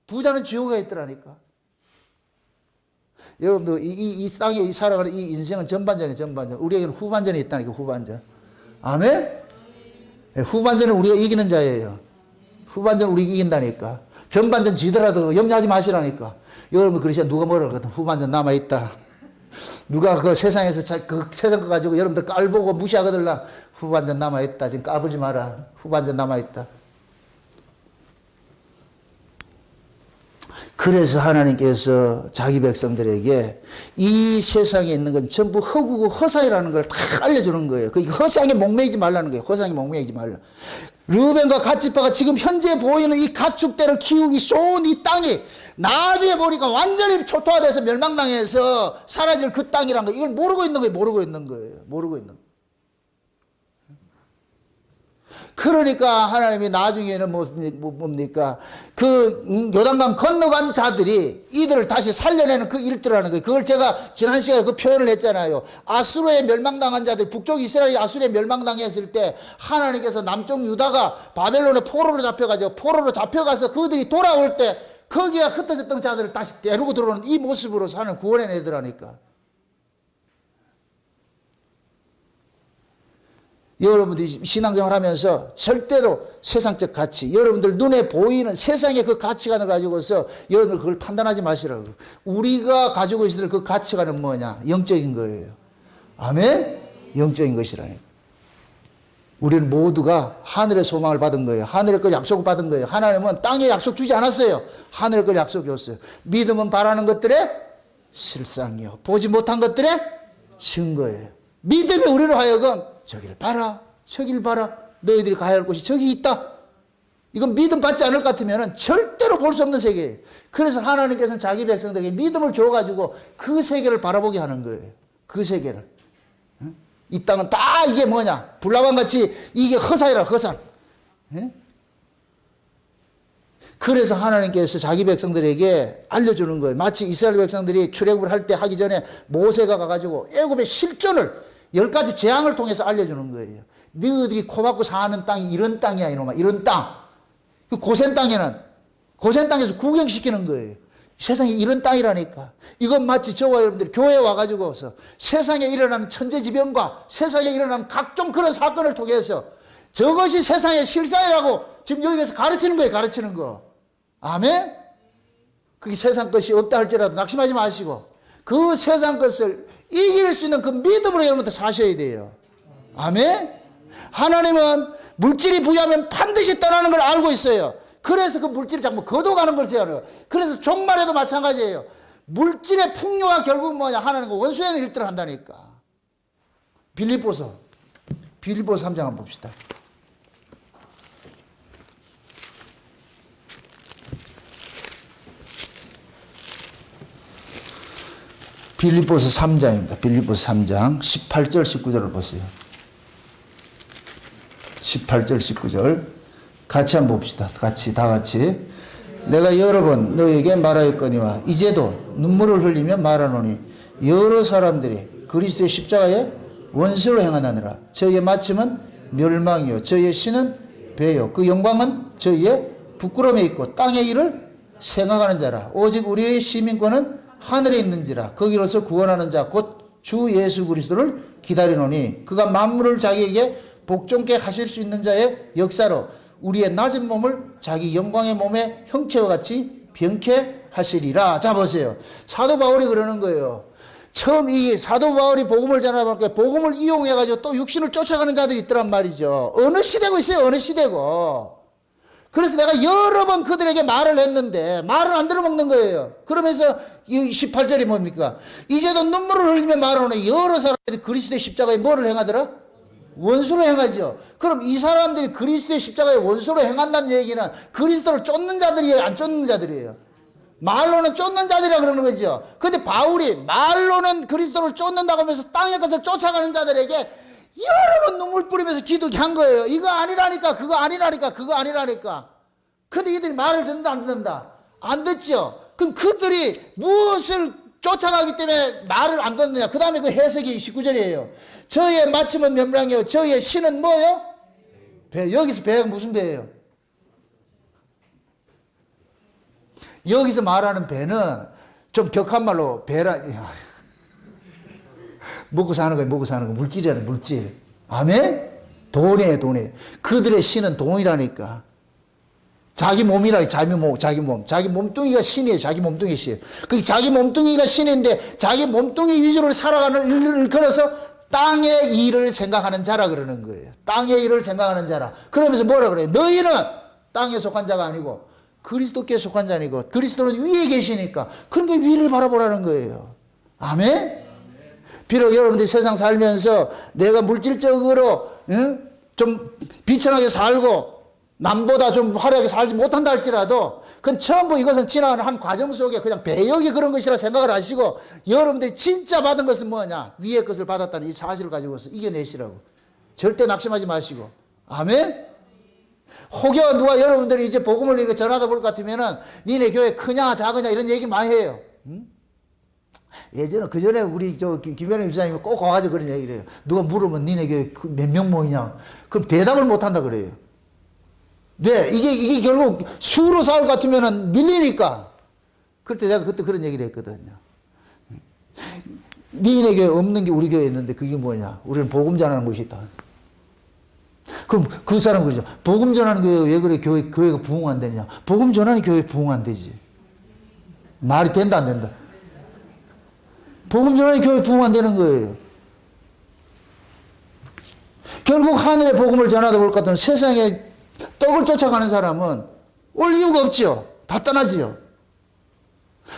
Speaker 1: 부자는 지옥에 가 있더라니까. 여러분들 이 땅에 살아가는 이 인생은 전반전이에요. 전반전. 우리에게는 후반전이 있다니까. 후반전. 아멘? 네, 후반전은 우리가 이기는 자예요. 후반전 우리 이긴다니까. 전반전 지더라도 염려하지 마시라니까. 여러분 그러시면 누가 뭐라 그러거든. 후반전 남아있다. 누가 그 세상에서 그 세상 거 가지고 여러분들 깔보고 무시하거들라. 후반전 남아있다. 지금 까불지 마라. 후반전 남아있다. 그래서 하나님께서 자기 백성들에게 이 세상에 있는 건 전부 허구고 허상이라는 걸 다 알려주는 거예요. 그 허상에 목매이지 말라는 거예요. 허상에 목매이지 말라. 르벤과 갓지파가 지금 현재 보이는 이 가축대를 키우기 좋은 이 땅이 나중에 보니까 완전히 초토화돼서 멸망당해서 사라질 그 땅이란 거 이걸 모르고 있는 거예요. 모르고 있는 거예요. 모르고 있는 거예요. 그러니까 하나님이 나중에는 뭡니까? 그 요단강 건너간 자들이 이들을 다시 살려내는 그 일들을 하는 거예요. 그걸 제가 지난 시간에 그 표현을 했잖아요. 아수르에 멸망당한 자들, 북쪽 이스라엘이 아수르에 멸망당했을 때 하나님께서 남쪽 유다가 바벨론의 포로로 잡혀가서 그들이 돌아올 때 거기에 흩어졌던 자들을 다시 데리고 들어오는 이 모습으로 사는 구원의 애들하니까. 여러분들이 신앙생활 하면서 절대로 세상적 가치, 여러분들 눈에 보이는 세상의 그 가치관을 가지고서 여러분들 그걸 판단하지 마시라고. 우리가 가지고 있을 그 가치관은 뭐냐? 영적인 거예요. 아멘? 영적인 것이라니까. 우리는 모두가 하늘의 소망을 받은 거예요. 하늘의 걸 약속을 받은 거예요. 하나님은 땅에 약속 주지 않았어요. 하늘의 걸 약속 줬어요. 믿음은 바라는 것들의 실상이요, 보지 못한 것들의 증거예요. 믿음이 우리로 하여금 저기를 봐라, 저기를 봐라, 너희들이 가야 할 곳이 저기 있다. 이건 믿음 받지 않을 것 같으면 절대로 볼 수 없는 세계예요. 그래서 하나님께서는 자기 백성들에게 믿음을 줘가지고 그 세계를 바라보게 하는 거예요. 그 세계를. 이 땅은 다 이게 뭐냐? 불나방같이 이게 허사이라, 허상. 그래서 하나님께서 자기 백성들에게 알려주는 거예요. 마치 이스라엘 백성들이 출애굽을 할 때 하기 전에 모세가 가가지고 애굽의 실존을 10가지 재앙을 통해서 알려주는 거예요. 너희들이 코박고 사는 땅이 이런 땅이야, 이놈아. 이런 땅. 그 고센 땅에서 구경시키는 거예요. 세상에 이런 땅이라니까. 이건 마치 저와 여러분들이 교회에 와가지고서 세상에 일어나는 천재지변과 세상에 일어나는 각종 그런 사건을 통해서 저것이 세상의 실상이라고 지금 여기서 가르치는 거예요. 가르치는 거. 아멘? 그게 세상 것이 없다 할지라도 낙심하지 마시고 그 세상 것을 이길 수 있는 그 믿음으로 여러분들 사셔야 돼요. 아멘? 하나님은 물질이 부유하면 반드시 떠나는 걸 알고 있어요. 그래서 그 물질을 자꾸 거둬가는 걸 세워요. 그래서 종말에도 마찬가지예요. 물질의 풍요가 결국은 뭐냐? 하나님과 원수의 일들을 한다니까. 빌립보서 3장 한번 봅시다. 빌립보서 3장입니다. 빌립보서 3장 18절 19절을 보세요. 18절 19절 같이 한번 봅시다. 다 같이. 내가 여러 번 너에게 말하였거니와 이제도 눈물을 흘리며 말하노니 여러 사람들이 그리스도의 십자가에 원수로 행하느니라. 저희의 마침은 멸망이요 저희의 신은 배요 그 영광은 저희의 부끄러움에 있고 땅의 일을 생각하는 자라. 오직 우리의 시민권은 하늘에 있는지라. 거기로서 구원하는 자 곧 주 예수 그리스도를 기다리노니 그가 만물을 자기에게 복종케 하실 수 있는 자의 역사로 우리의 낮은 몸을 자기 영광의 몸의 형체와 같이 병케 하시리라. 자 보세요. 사도 바울이 그러는 거예요. 처음 이 사도 바울이 복음을 전하니까 복음을 이용해가지고 또 육신을 쫓아가는 자들이 있더란 말이죠. 어느 시대고 있어요. 어느 시대고. 그래서 내가 여러 번 그들에게 말을 했는데 말을 안 들어먹는 거예요. 그러면서 이 18절이 뭡니까? 이제도 눈물을 흘리며 말하는 여러 사람들이 그리스도의 십자가에 뭐를 행하더라? 원수로 행하죠. 그럼 이 사람들이 그리스도의 십자가에 원수로 행한다는 얘기는 그리스도를 쫓는 자들이에요? 안 쫓는 자들이에요? 말로는 쫓는 자들이라 그러는 거죠. 근데 바울이 말로는 그리스도를 쫓는다고 하면서 땅의 것을 쫓아가는 자들에게 여러 번 눈물 뿌리면서 기도한 거예요. 이거 아니라니까, 그거 아니라니까, 그거 아니라니까. 근데 이들이 말을 듣는다, 안 듣는다? 안 듣죠. 그럼 그들이 무엇을 쫓아가기 때문에 말을 안 듣느냐. 그 다음에 그 해석이 19절이에요. 저의 마침은 멸망이요 저의 신은 뭐예요? 배. 여기서 배가 무슨 배예요? 여기서 말하는 배는 좀 격한 말로 배라. 먹고 사는 거예요. 먹고 사는 거. 물질이라는 물질. 아멘? 돈이에요. 돈이에요. 그들의 신은 돈이라니까. 자기 몸이라. 자기 몸. 자기 몸뚱이가 신이에요. 자기 몸뚱이 신. 그 자기 몸뚱이가 신인데 자기 몸뚱이 위주로 살아가는 일을 걸어서 땅의 일을 생각하는 자라 그러는 거예요. 땅의 일을 생각하는 자라. 그러면서 뭐라 그래요? 너희는 땅에 속한 자가 아니고 그리스도께 속한 자니고 그리스도는 위에 계시니까 그러니까 위를 바라보라는 거예요. 아멘? 비록 여러분들이 세상 살면서 내가 물질적으로 좀 비천하게 살고 남보다 좀 화려하게 살지 못한다 할지라도 그건 전부 이것은 지나가는 한 과정 속에 그냥 배역이 그런 것이라 생각을 하시고 여러분들이 진짜 받은 것은 뭐냐? 위의 것을 받았다는 이 사실을 가지고서 이겨내시라고. 절대 낙심하지 마시고. 아멘? 혹여 누가 여러분들이 이제 복음을 이렇게 전하다 볼 것 같으면은 니네 교회 크냐 작으냐 이런 얘기 많이 해요. 예전에 그 전에 우리 김현우 집사님이 꼭 와가지고 그런 얘기를 해요. 누가 물으면 니네 교회 몇 명 모이냐? 그럼 대답을 못 한다 그래요. 네, 이게 결국 수로 쌓을 것 같으면은 밀리니까. 그때 내가 그때 그런 얘기를 했거든요. 니네 교회 없는 게 우리 교회에 있는데 그게 뭐냐? 우리는 복음 전하는 곳이 있다. 그럼 그 사람 그러죠. 복음 전하는 교회 왜 그래 교회가 부흥 안 되냐? 복음 전하는 교회 부흥 안 되지. 말이 된다 안 된다? 복음 전하는 교회 부흥 안 되는 거예요. 결국 하늘의 복음을 전하다 볼 것 같으면 세상에 떡을 쫓아가는 사람은 올 이유가 없지요. 다 떠나지요.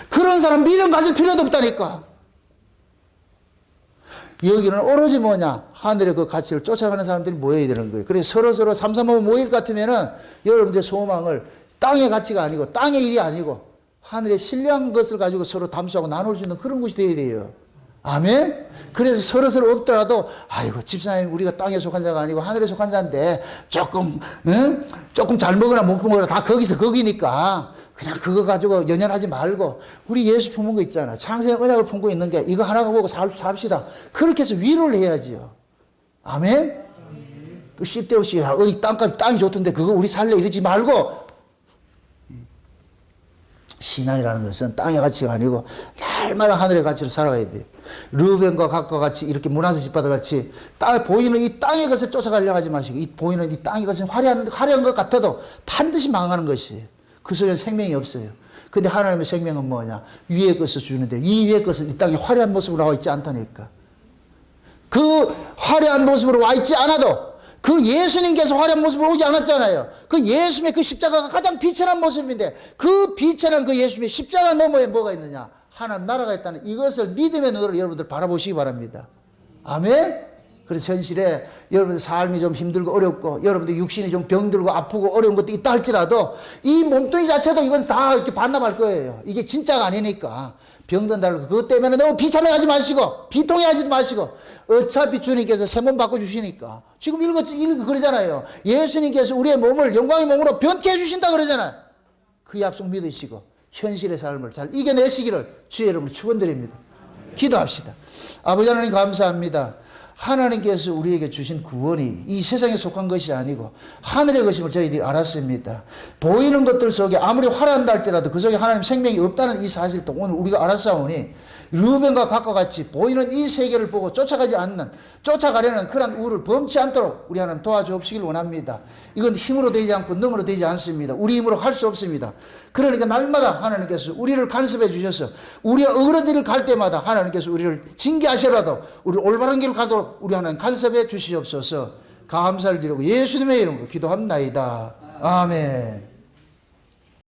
Speaker 1: 그런 사람 미련 가질 필요도 없다니까. 여기는 오로지 뭐냐? 하늘의 그 가치를 쫓아가는 사람들이 모여야 되는 거예요. 그래서 서로 삼삼오오 모일 것 같으면은 여러분들의 소망을 땅의 가치가 아니고 땅의 일이 아니고 하늘의 신령한 것을 가지고 서로 담수하고 나눌 수 있는 그런 곳이 되어야 돼요. 아멘? 그래서 서로 없더라도 아이고 집사님 우리가 땅에 속한 자가 아니고 하늘에 속한 자인데 조금 잘 먹으나 못 먹으나 다 거기니까 그냥 그거 가지고 연연하지 말고 우리 예수 품은 거 있잖아. 창세의 언약을 품고 있는 게 이거 하나 보고 삽시다. 그렇게 해서 위로를 해야지요. 아멘? 또 쓸데없이 어디 땅이 좋던데 그거 우리 살래 이러지 말고 신앙이라는 것은 땅의 가치가 아니고 날마다 하늘의 가치로 살아가야 돼요. 르우벤과 갓과 같이 이렇게 문하세 집바다 같이 보이는 이 땅의 것을 쫓아가려고 하지 마시고 보이는 이 땅의 것은 화려한 것 같아도 반드시 망하는 것이에요. 그 속에는 생명이 없어요. 근데 하나님의 생명은 뭐냐? 위의 것을 주는데 이 위의 것은 이 땅에 화려한 모습으로 나와 있지 않다니까. 그 화려한 모습으로 와 있지 않아도 그 예수님께서 화려한 모습으로 오지 않았잖아요. 그 예수님의 그 십자가가 가장 비천한 모습인데 그 비천한 그 예수님의 십자가 너머에 뭐가 있느냐? 하나님 나라가 있다는 이것을 믿음의 눈으로 여러분들 바라보시기 바랍니다. 아멘? 그래서 현실에 여러분들 삶이 좀 힘들고 어렵고 여러분들 육신이 좀 병들고 아프고 어려운 것도 있다 할지라도 이 몸뚱이 자체도 이건 다 이렇게 반납할 거예요. 이게 진짜가 아니니까. 병든다고 그것 때문에 너무 비참해하지 마시고 비통해하지 마시고 어차피 주님께서 새 몸 바꿔주시니까 지금 읽어 그러잖아요. 예수님께서 우리의 몸을 영광의 몸으로 변케 해주신다 그러잖아요. 그 약속 믿으시고 현실의 삶을 잘 이겨내시기를 주의 이름으로 축원드립니다. 기도합시다. 아버지 하나님 감사합니다. 하나님께서 우리에게 주신 구원이 이 세상에 속한 것이 아니고 하늘의 것임을 저희들이 알았습니다. 보이는 것들 속에 아무리 화려한다 할지라도 그 속에 하나님 생명이 없다는 이 사실도 오늘 우리가 알았사오니 르우벤과 갓과 같이 보이는 이 세계를 보고 쫓아가려는 그런 우를 범치 않도록 우리 하나님 도와주옵시길 원합니다. 이건 힘으로 되지 않고 능으로 되지 않습니다. 우리 힘으로 할 수 없습니다. 그러니까 날마다 하나님께서 우리를 간섭해 주셔서 우리가 어그러지를 갈 때마다 하나님께서 우리를 징계하시라도 우리 올바른 길을 가도록 우리 하나님 간섭해 주시옵소서. 감사를 드리고 예수님의 이름으로 기도합나이다. 아멘.